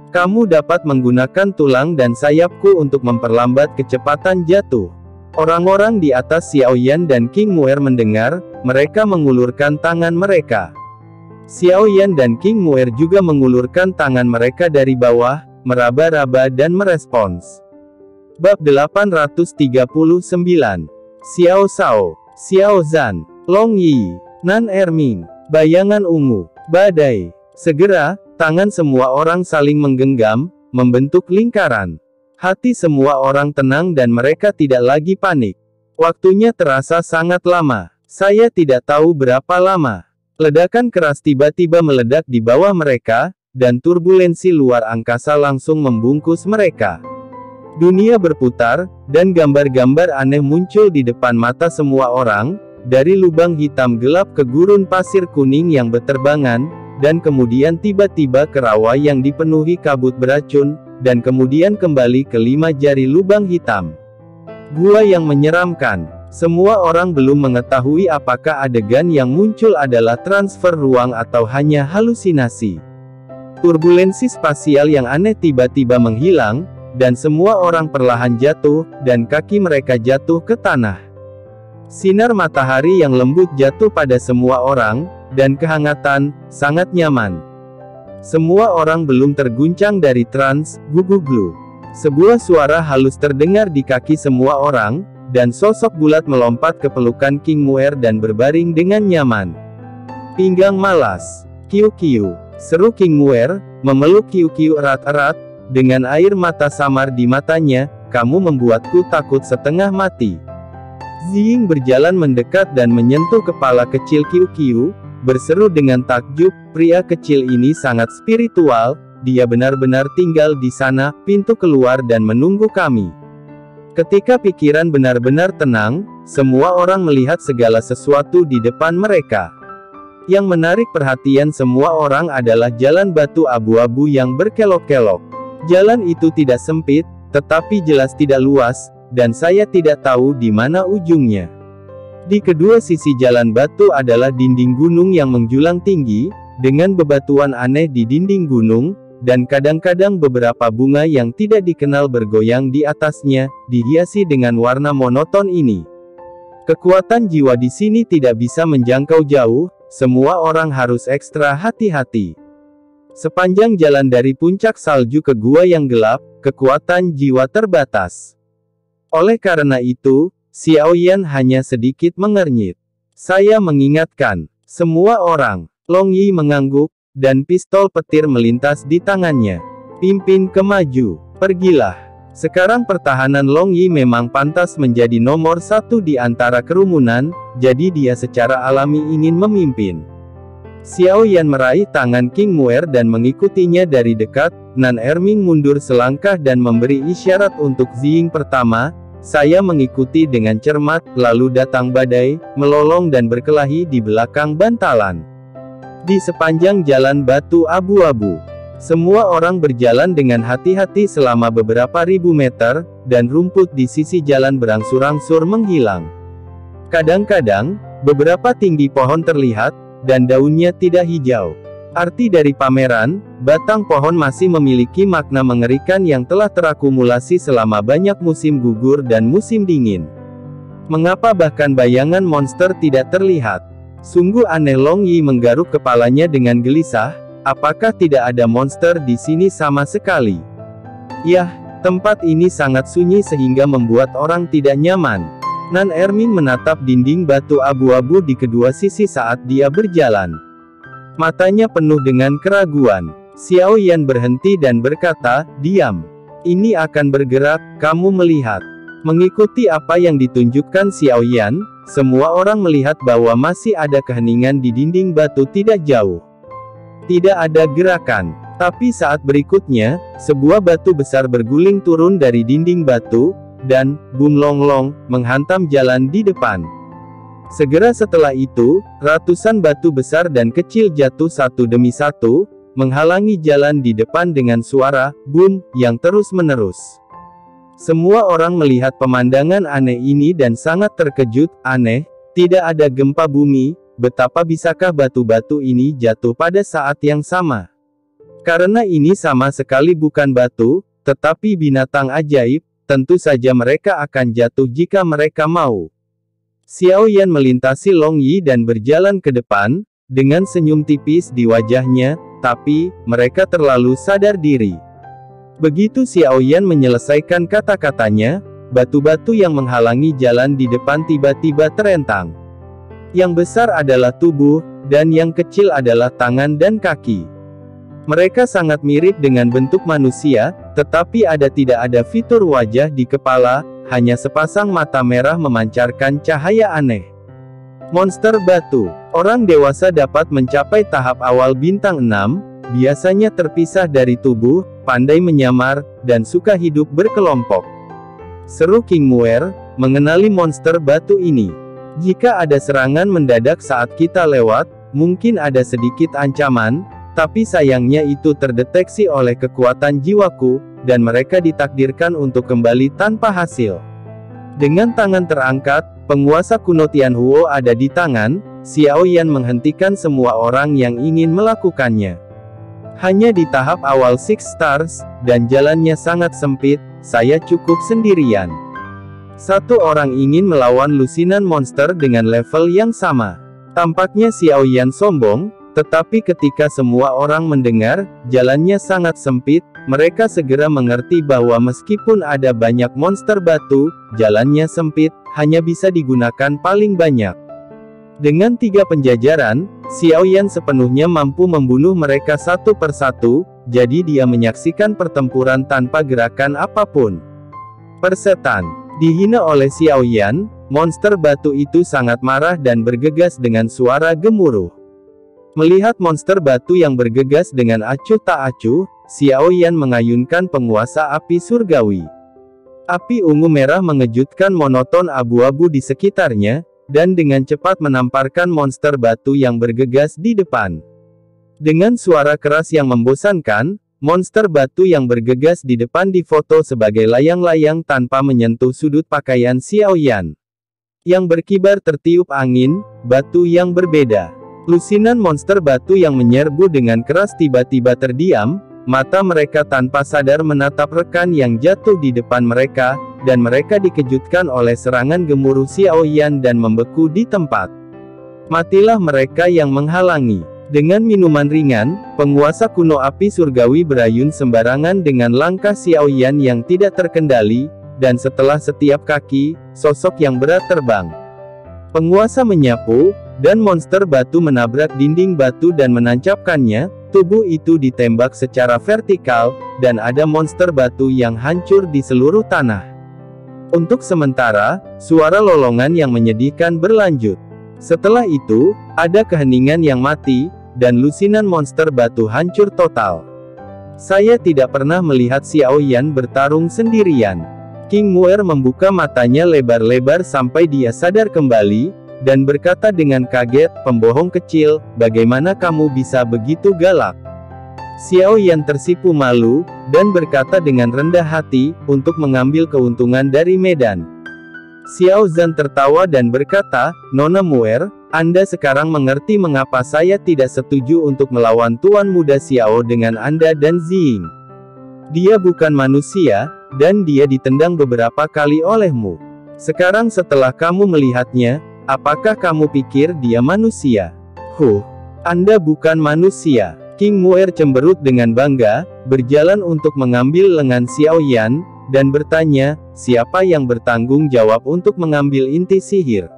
Kamu dapat menggunakan tulang dan sayapku untuk memperlambat kecepatan jatuh." Orang-orang di atas Xiao Yan dan King Muer mendengar, mereka mengulurkan tangan mereka. Xiao Yan dan King Muer juga mengulurkan tangan mereka dari bawah, meraba-raba dan merespons. Bab 839. Xiao Shao, Xiao Zhan, Long Yi, Nan Erming, bayangan ungu, badai. Segera, tangan semua orang saling menggenggam, membentuk lingkaran. Hati semua orang tenang dan mereka tidak lagi panik. Waktunya terasa sangat lama. Saya tidak tahu berapa lama. Ledakan keras tiba-tiba meledak di bawah mereka, dan turbulensi luar angkasa langsung membungkus mereka. Dunia berputar, dan gambar-gambar aneh muncul di depan mata semua orang, dari lubang hitam gelap ke gurun pasir kuning yang berterbangan, dan kemudian tiba-tiba ke rawa yang dipenuhi kabut beracun, dan kemudian kembali ke 5 jari lubang hitam. Gua yang menyeramkan. Semua orang belum mengetahui apakah adegan yang muncul adalah transfer ruang atau hanya halusinasi. Turbulensi spasial yang aneh tiba-tiba menghilang, dan semua orang perlahan jatuh, dan kaki mereka jatuh ke tanah. Sinar matahari yang lembut jatuh pada semua orang, dan kehangatan, sangat nyaman. Semua orang belum terguncang dari trans, guguglu. Sebuah suara halus terdengar di kaki semua orang, dan sosok bulat melompat ke pelukan King Muer dan berbaring dengan nyaman. Pinggang malas. Qiu Qiu, seru King Muer, memeluk Qiu Qiu erat-erat, dengan air mata samar di matanya, "Kamu membuatku takut setengah mati." Ziying berjalan mendekat dan menyentuh kepala kecil Qiu Qiu, berseru dengan takjub, "Pria kecil ini sangat spiritual, dia benar-benar tinggal di sana, pintu keluar dan menunggu kami. Ketika pikiran benar-benar tenang, semua orang melihat segala sesuatu di depan mereka. Yang menarik perhatian semua orang adalah jalan batu abu-abu yang berkelok-kelok. Jalan itu tidak sempit, tetapi jelas tidak luas, dan saya tidak tahu di mana ujungnya. Di kedua sisi jalan batu adalah dinding gunung yang menjulang tinggi, dengan bebatuan aneh di dinding gunung, dan kadang-kadang beberapa bunga yang tidak dikenal bergoyang di atasnya, dihiasi dengan warna monoton ini. Kekuatan jiwa di sini tidak bisa menjangkau jauh, semua orang harus ekstra hati-hati. Sepanjang jalan dari puncak salju ke gua yang gelap, kekuatan jiwa terbatas. Oleh karena itu, Xiao Yan hanya sedikit mengernyit. Saya mengingatkan, semua orang. Long Yi mengangguk, dan pistol petir melintas di tangannya. Pimpin ke maju, pergilah. Sekarang pertahanan Long Yi memang pantas menjadi nomor satu di antara kerumunan, jadi dia secara alami ingin memimpin. Xiao Yan meraih tangan King Muer dan mengikutinya dari dekat. Nan Erming mundur selangkah dan memberi isyarat untuk Ziying pertama. Saya mengikuti dengan cermat, lalu datang badai, melolong dan berkelahi di belakang bantalan. Di sepanjang jalan batu abu-abu, semua orang berjalan dengan hati-hati selama beberapa ribu meter, dan rumput di sisi jalan berangsur-angsur menghilang. Kadang-kadang, beberapa tinggi pohon terlihat, dan daunnya tidak hijau. Arti dari pameran, batang pohon masih memiliki makna mengerikan yang telah terakumulasi selama banyak musim gugur dan musim dingin. Mengapa bahkan bayangan monster tidak terlihat? Sungguh aneh. Long Yi menggaruk kepalanya dengan gelisah, apakah tidak ada monster di sini sama sekali? Yah, tempat ini sangat sunyi sehingga membuat orang tidak nyaman. Nan Erming menatap dinding batu abu-abu di kedua sisi saat dia berjalan. Matanya penuh dengan keraguan. Xiao Yan berhenti dan berkata, "Diam. Ini akan bergerak, kamu melihat." Mengikuti apa yang ditunjukkan Xiao Yan, semua orang melihat bahwa masih ada keheningan di dinding batu tidak jauh. Tidak ada gerakan. Tapi saat berikutnya, sebuah batu besar berguling turun dari dinding batu, dan, bum long long, menghantam jalan di depan. Segera setelah itu, ratusan batu besar dan kecil jatuh satu demi satu, menghalangi jalan di depan dengan suara, boom, yang terus-menerus. Semua orang melihat pemandangan aneh ini dan sangat terkejut. Aneh, tidak ada gempa bumi, betapa bisakah batu-batu ini jatuh pada saat yang sama? Karena ini sama sekali bukan batu, tetapi binatang ajaib, tentu saja mereka akan jatuh jika mereka mau. Xiao Yan melintasi Long Yi dan berjalan ke depan, dengan senyum tipis di wajahnya, tapi, mereka terlalu sadar diri. Begitu Xiao Yan menyelesaikan kata-katanya, batu-batu yang menghalangi jalan di depan tiba-tiba terentang. Yang besar adalah tubuh, dan yang kecil adalah tangan dan kaki. Mereka sangat mirip dengan bentuk manusia, tetapi tidak ada fitur wajah di kepala, hanya sepasang mata merah memancarkan cahaya aneh. Monster batu. Orang dewasa dapat mencapai tahap awal bintang 6, biasanya terpisah dari tubuh, pandai menyamar, dan suka hidup berkelompok. Seru King Muer, mengenali monster batu ini. Jika ada serangan mendadak saat kita lewat, mungkin ada sedikit ancaman, tapi sayangnya itu terdeteksi oleh kekuatan jiwaku, dan mereka ditakdirkan untuk kembali tanpa hasil. Dengan tangan terangkat, penguasa kuno Tianhuo ada di tangan, Xiao Yan menghentikan semua orang yang ingin melakukannya. Hanya di tahap awal Six Stars, dan jalannya sangat sempit, saya cukup sendirian. Satu orang ingin melawan lusinan monster dengan level yang sama. Tampaknya Xiao Yan sombong, tetapi ketika semua orang mendengar, jalannya sangat sempit, mereka segera mengerti bahwa meskipun ada banyak monster batu, jalannya sempit, hanya bisa digunakan paling banyak. Dengan 3 penjajaran, Xiao Yan sepenuhnya mampu membunuh mereka satu persatu, jadi dia menyaksikan pertempuran tanpa gerakan apapun. Persetan. Dihina oleh Xiao Yan, monster batu itu sangat marah dan bergegas dengan suara gemuruh. Melihat monster batu yang bergegas dengan acuh tak acuh, Xiao Yan mengayunkan penguasa api surgawi. Api ungu merah mengejutkan monoton abu-abu di sekitarnya, dan dengan cepat menamparkan monster batu yang bergegas di depan. Dengan suara keras yang membosankan, monster batu yang bergegas di depan difoto sebagai layang-layang tanpa menyentuh sudut pakaian Xiao Yan. Yang berkibar tertiup angin, batu yang berbeda. Lusinan monster batu yang menyerbu dengan keras tiba-tiba terdiam, mata mereka tanpa sadar menatap rekan yang jatuh di depan mereka, dan mereka dikejutkan oleh serangan gemuruh Xiao Yan dan membeku di tempat. Matilah mereka yang menghalangi. Dengan minuman ringan, penguasa kuno api surgawi berayun sembarangan dengan langkah Xiao Yan yang tidak terkendali, dan setelah setiap kaki, sosok yang berat terbang. Penguasa menyapu, dan monster batu menabrak dinding batu dan menancapkannya, tubuh itu ditembak secara vertikal, dan ada monster batu yang hancur di seluruh tanah. Untuk sementara, suara lolongan yang menyedihkan berlanjut. Setelah itu, ada keheningan yang mati, dan lusinan monster batu hancur total. Saya tidak pernah melihat Xiao Yan bertarung sendirian. King Muer membuka matanya lebar-lebar sampai dia sadar kembali, dan berkata dengan kaget, "Pembohong kecil, bagaimana kamu bisa begitu galak?" Xiao Yan tersipu malu, dan berkata dengan rendah hati, "Untuk mengambil keuntungan dari medan." Xiao Zhan tertawa dan berkata, "Nona Muer, Anda sekarang mengerti mengapa saya tidak setuju untuk melawan Tuan Muda Xiao dengan Anda dan Ziying. Dia bukan manusia, dan dia ditendang beberapa kali olehmu. Sekarang setelah kamu melihatnya, apakah kamu pikir dia manusia? Anda bukan manusia." King Muer cemberut dengan bangga, berjalan untuk mengambil lengan Xiao Yan, dan bertanya, "Siapa yang bertanggung jawab untuk mengambil inti sihir?"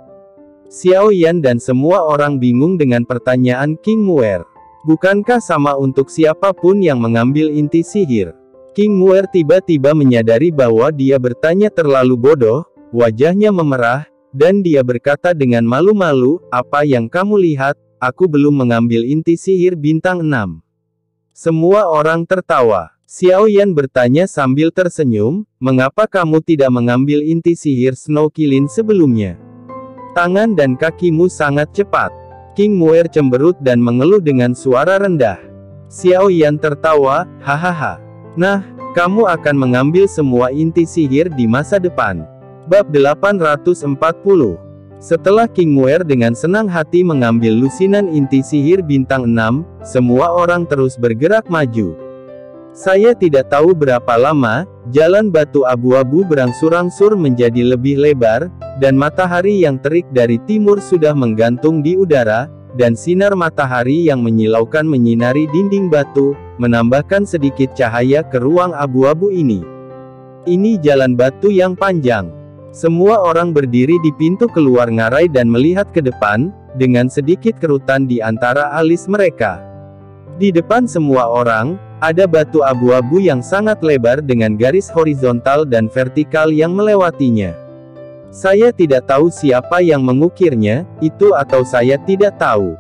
Xiao Yan dan semua orang bingung dengan pertanyaan King Muer. Bukankah sama untuk siapapun yang mengambil inti sihir? King Muer tiba-tiba menyadari bahwa dia bertanya terlalu bodoh, wajahnya memerah, dan dia berkata dengan malu-malu, "Apa yang kamu lihat? Aku belum mengambil inti sihir bintang 6. Semua orang tertawa. Xiao Yan bertanya sambil tersenyum, "Mengapa kamu tidak mengambil inti sihir Snow Kilin sebelumnya? Tangan dan kakimu sangat cepat." King Muer cemberut dan mengeluh dengan suara rendah. Xiao Yan tertawa, "Hahaha. Nah, kamu akan mengambil semua inti sihir di masa depan." Bab 840. Setelah King Muer dengan senang hati mengambil lusinan inti sihir bintang 6, semua orang terus bergerak maju. Saya tidak tahu berapa lama, jalan batu abu-abu berangsur-angsur menjadi lebih lebar, dan matahari yang terik dari timur sudah menggantung di udara, dan sinar matahari yang menyilaukan menyinari dinding batu, menambahkan sedikit cahaya ke ruang abu-abu ini. Ini jalan batu yang panjang. Semua orang berdiri di pintu keluar ngarai dan melihat ke depan, dengan sedikit kerutan di antara alis mereka. Di depan semua orang, ada batu abu-abu yang sangat lebar dengan garis horizontal dan vertikal yang melewatinya. Saya tidak tahu siapa yang mengukirnya, itu atau saya tidak tahu.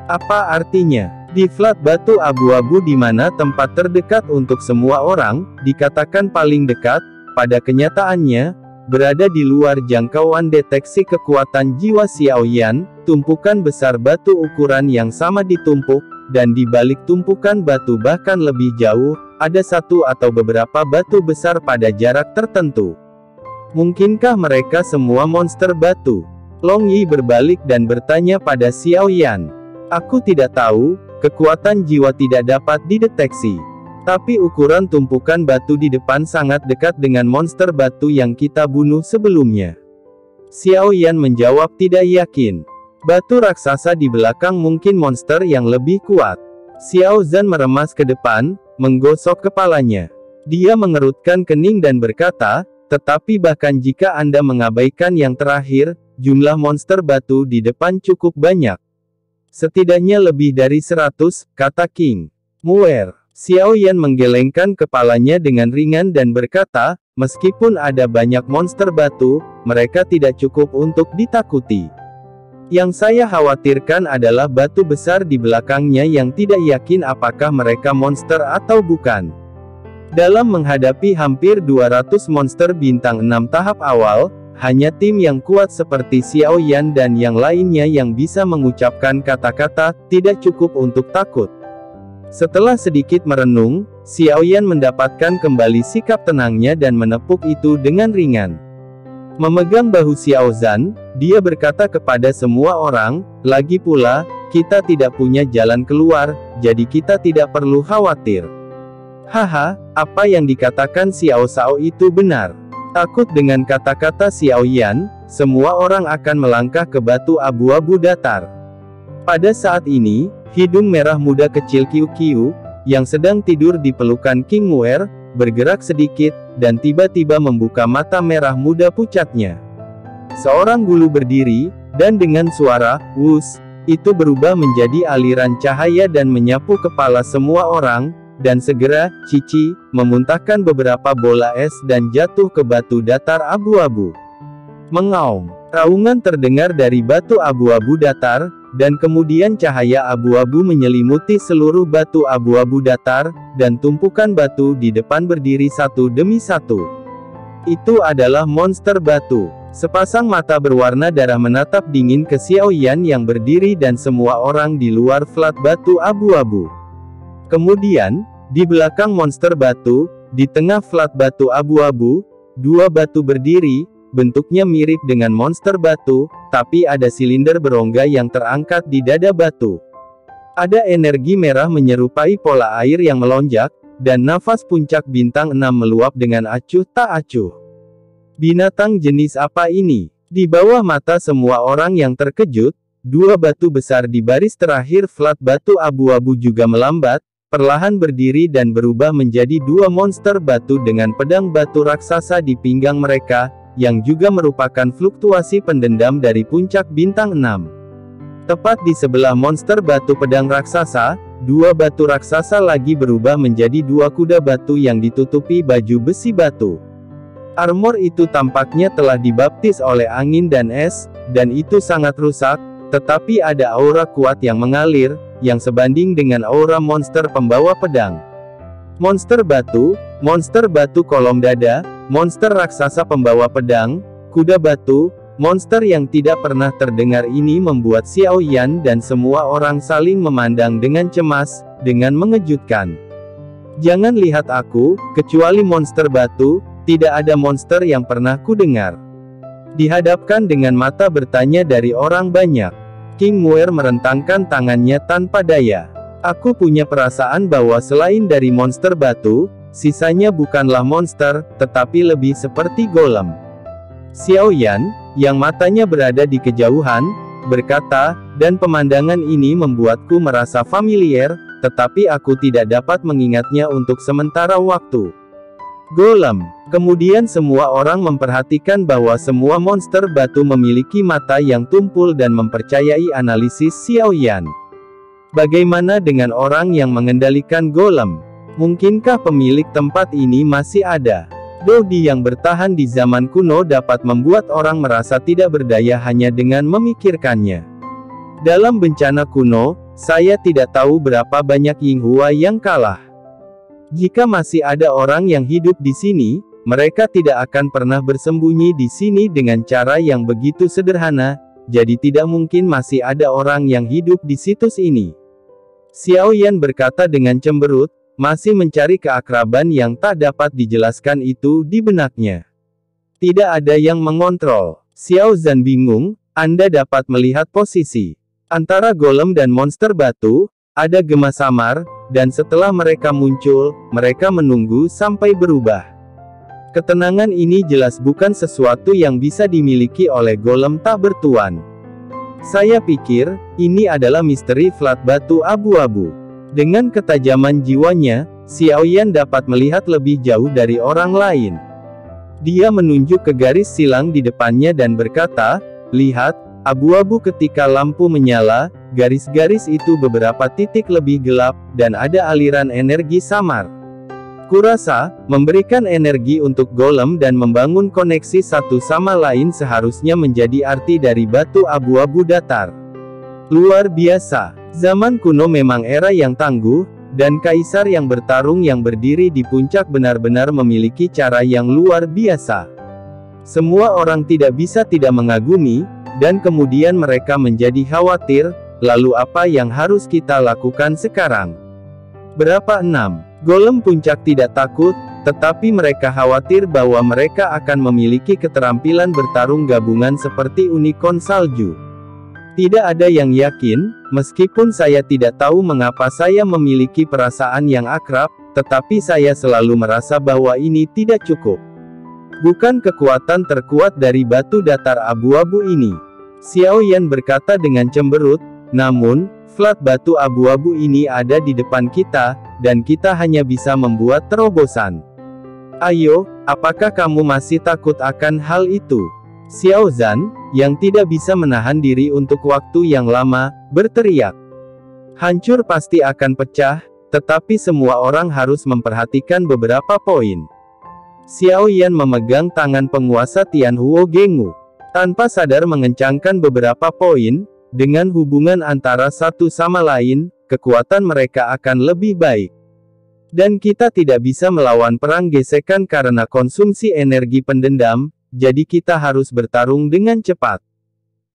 Apa artinya? Di flat batu abu-abu di mana tempat terdekat untuk semua orang, dikatakan paling dekat, pada kenyataannya, berada di luar jangkauan deteksi kekuatan jiwa Xiao Yan, tumpukan besar batu ukuran yang sama ditumpuk, dan di balik tumpukan batu bahkan lebih jauh, ada satu atau beberapa batu besar pada jarak tertentu. Mungkinkah mereka semua monster batu? Long Yi berbalik dan bertanya pada Xiao Yan. Aku tidak tahu, kekuatan jiwa tidak dapat dideteksi. Tapi ukuran tumpukan batu di depan sangat dekat dengan monster batu yang kita bunuh sebelumnya. Xiao Yan menjawab tidak yakin. Batu raksasa di belakang mungkin monster yang lebih kuat. Xiao Zhan meremas ke depan, menggosok kepalanya. Dia mengerutkan kening dan berkata, "Tetapi bahkan jika Anda mengabaikan yang terakhir, jumlah monster batu di depan cukup banyak. Setidaknya lebih dari 100, kata King Muer." Xiao Yan menggelengkan kepalanya dengan ringan dan berkata, "Meskipun ada banyak monster batu, mereka tidak cukup untuk ditakuti. Yang saya khawatirkan adalah batu besar di belakangnya yang tidak yakin apakah mereka monster atau bukan. Dalam menghadapi hampir 200 monster bintang 6 tahap awal, hanya tim yang kuat seperti Xiao Yan dan yang lainnya yang bisa mengucapkan kata-kata tidak cukup untuk takut. Setelah sedikit merenung, Xiao Yan mendapatkan kembali sikap tenangnya dan menepuk itu dengan ringan. Memegang bahu Xiao Zhan, dia berkata kepada semua orang, lagi pula, kita tidak punya jalan keluar, jadi kita tidak perlu khawatir. Haha, apa yang dikatakan Xiao Shao itu benar. Takut dengan kata-kata Xiao Yan, semua orang akan melangkah ke batu abu-abu datar. Pada saat ini, hidung merah muda kecil Qiu Qiu, yang sedang tidur di pelukan King Muer, bergerak sedikit, dan tiba-tiba membuka mata merah muda pucatnya. Seorang gulu berdiri, dan dengan suara, "Wus", itu berubah menjadi aliran cahaya dan menyapu kepala semua orang, dan segera, Cici, memuntahkan beberapa bola es dan jatuh ke batu datar abu-abu. Mengaum, raungan terdengar dari batu abu-abu datar, dan kemudian cahaya abu-abu menyelimuti seluruh batu abu-abu datar, dan tumpukan batu di depan berdiri satu demi satu. Itu adalah monster batu. Sepasang mata berwarna darah menatap dingin ke Xiao Yan yang berdiri dan semua orang di luar flat batu abu-abu. Kemudian, di belakang monster batu, di tengah flat batu abu-abu, dua batu berdiri, bentuknya mirip dengan monster batu, tapi ada silinder berongga yang terangkat di dada batu. Ada energi merah menyerupai pola air yang melonjak, dan nafas puncak bintang 6 meluap dengan acuh tak acuh. Binatang jenis apa ini? Di bawah mata semua orang yang terkejut, dua batu besar di baris terakhir flat batu abu-abu juga melambat, perlahan berdiri dan berubah menjadi dua monster batu dengan pedang batu raksasa di pinggang mereka, yang juga merupakan fluktuasi pendendam dari puncak bintang 6. Tepat di sebelah monster batu pedang raksasa, dua batu raksasa lagi berubah menjadi dua kuda batu yang ditutupi baju besi batu. Armor itu tampaknya telah dibaptis oleh angin dan es, dan itu sangat rusak, tetapi ada aura kuat yang mengalir, yang sebanding dengan aura monster pembawa pedang. Monster batu kolom dada, monster raksasa pembawa pedang, kuda batu, monster yang tidak pernah terdengar ini membuat Xiao Yan dan semua orang saling memandang dengan cemas, dengan mengejutkan. Jangan lihat aku, kecuali monster batu, tidak ada monster yang pernah kudengar. Dihadapkan dengan mata bertanya dari orang banyak. King Muer merentangkan tangannya tanpa daya. Aku punya perasaan bahwa selain dari monster batu, sisanya bukanlah monster, tetapi lebih seperti golem. Xiao Yan, yang matanya berada di kejauhan, berkata, dan pemandangan ini membuatku merasa familiar, tetapi aku tidak dapat mengingatnya untuk sementara waktu. Golem. Kemudian semua orang memperhatikan bahwa semua monster batu memiliki mata yang tumpul dan mempercayai analisis Xiao Yan. Bagaimana dengan orang yang mengendalikan golem? Mungkinkah pemilik tempat ini masih ada? Dodi yang bertahan di zaman kuno dapat membuat orang merasa tidak berdaya hanya dengan memikirkannya. Dalam bencana kuno, saya tidak tahu berapa banyak Yinghua yang kalah. Jika masih ada orang yang hidup di sini, mereka tidak akan pernah bersembunyi di sini dengan cara yang begitu sederhana, jadi tidak mungkin masih ada orang yang hidup di situs ini. Xiao Yan berkata dengan cemberut, masih mencari keakraban yang tak dapat dijelaskan itu di benaknya. Tidak ada yang mengontrol. Xiao Zhan bingung, Anda dapat melihat posisi antara golem dan monster batu, ada gema samar, dan setelah mereka muncul, mereka menunggu sampai berubah. Ketenangan ini jelas bukan sesuatu yang bisa dimiliki oleh golem tak bertuan. Saya pikir, ini adalah misteri flat batu abu-abu. Dengan ketajaman jiwanya, Xiao Yan dapat melihat lebih jauh dari orang lain. Dia menunjuk ke garis silang di depannya dan berkata, lihat, abu-abu ketika lampu menyala, garis-garis itu beberapa titik lebih gelap, dan ada aliran energi samar. Kurasa, memberikan energi untuk golem dan membangun koneksi satu sama lain seharusnya menjadi arti dari batu abu-abu datar. Luar biasa. Zaman kuno memang era yang tangguh, dan kaisar yang bertarung yang berdiri di puncak benar-benar memiliki cara yang luar biasa. Semua orang tidak bisa tidak mengagumi, dan kemudian mereka menjadi khawatir, lalu apa yang harus kita lakukan sekarang? Berapa 6? Golem puncak tidak takut, tetapi mereka khawatir bahwa mereka akan memiliki keterampilan bertarung gabungan seperti unicorn salju. Tidak ada yang yakin, meskipun saya tidak tahu mengapa saya memiliki perasaan yang akrab, tetapi saya selalu merasa bahwa ini tidak cukup. Bukan kekuatan terkuat dari batu datar abu-abu ini. Xiao Yan berkata dengan cemberut, namun, flat batu abu-abu ini ada di depan kita, dan kita hanya bisa membuat terobosan. Ayo, apakah kamu masih takut akan hal itu? Xiao Zhan, yang tidak bisa menahan diri untuk waktu yang lama, berteriak. Hancur pasti akan pecah, tetapi semua orang harus memperhatikan beberapa poin. Xiao Yan memegang tangan penguasa Tianhuo Gengu. Tanpa sadar mengencangkan beberapa poin, dengan hubungan antara satu sama lain, kekuatan mereka akan lebih baik. Dan kita tidak bisa melawan perang gesekan karena konsumsi energi pendendam, jadi kita harus bertarung dengan cepat.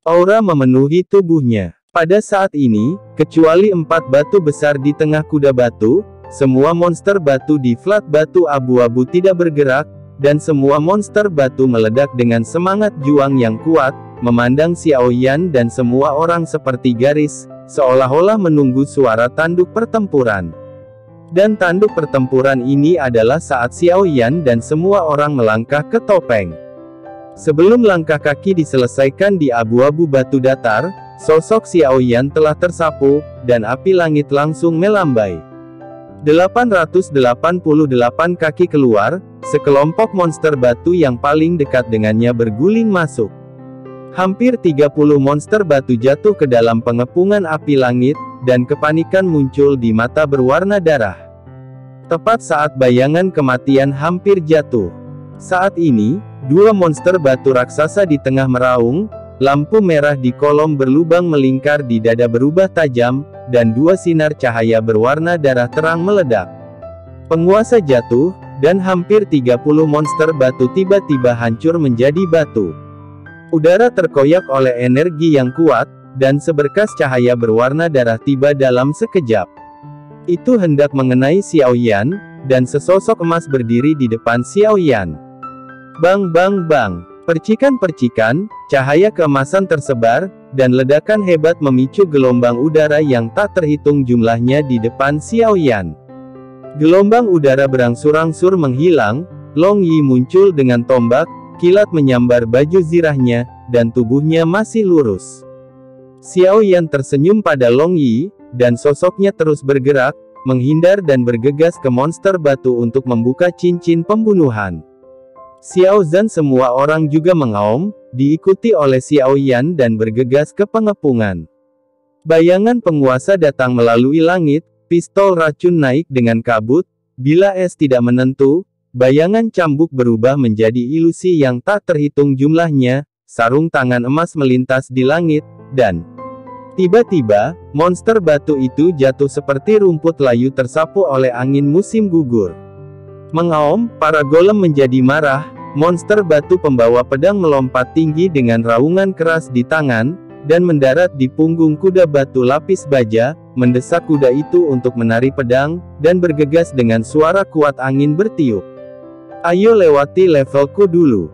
Aura memenuhi tubuhnya. Pada saat ini, kecuali 4 batu besar di tengah kuda batu, semua monster batu di flat batu abu-abu tidak bergerak, dan semua monster batu meledak dengan semangat juang yang kuat, memandang Xiao Yan dan semua orang seperti garis, seolah-olah menunggu suara tanduk pertempuran. Dan tanduk pertempuran ini adalah saat Xiao Yan dan semua orang melangkah ke topeng. Sebelum langkah kaki diselesaikan di abu-abu batu datar, sosok Xiao Yan telah tersapu, dan api langit langsung melambai. 888 kaki keluar, sekelompok monster batu yang paling dekat dengannya berguling masuk. Hampir 30 monster batu jatuh ke dalam pengepungan api langit, dan kepanikan muncul di mata berwarna darah. Tepat saat bayangan kematian hampir jatuh. Saat ini, 2 monster batu raksasa di tengah meraung, lampu merah di kolom berlubang melingkar di dada berubah tajam, dan 2 sinar cahaya berwarna darah terang meledak. Penguasa jatuh, dan hampir 30 monster batu tiba-tiba hancur menjadi batu. Udara terkoyak oleh energi yang kuat, dan seberkas cahaya berwarna darah tiba dalam sekejap. Itu hendak mengenai Xiao Yan, dan sesosok emas berdiri di depan Xiao Yan. Bang bang bang, percikan-percikan, cahaya keemasan tersebar, dan ledakan hebat memicu gelombang udara yang tak terhitung jumlahnya di depan Xiao Yan. Gelombang udara berangsur-angsur menghilang, Long Yi muncul dengan tombak, kilat menyambar baju zirahnya, dan tubuhnya masih lurus. Xiao Yan tersenyum pada Long Yi, dan sosoknya terus bergerak, menghindar dan bergegas ke monster batu untuk membuka cincin pembunuhan. Xiao Zhan semua orang juga mengaum, diikuti oleh Xiao Yan dan bergegas ke pengepungan. Bayangan penguasa datang melalui langit, pistol racun naik dengan kabut, bila es tidak menentu, bayangan cambuk berubah menjadi ilusi yang tak terhitung jumlahnya, sarung tangan emas melintas di langit, dan tiba-tiba, monster batu itu jatuh seperti rumput layu tersapu oleh angin musim gugur. Mengaum, para golem menjadi marah, monster batu pembawa pedang melompat tinggi dengan raungan keras di tangan, dan mendarat di punggung kuda batu lapis baja, mendesak kuda itu untuk menari pedang, dan bergegas dengan suara kuat angin bertiup. Ayo lewati levelku dulu.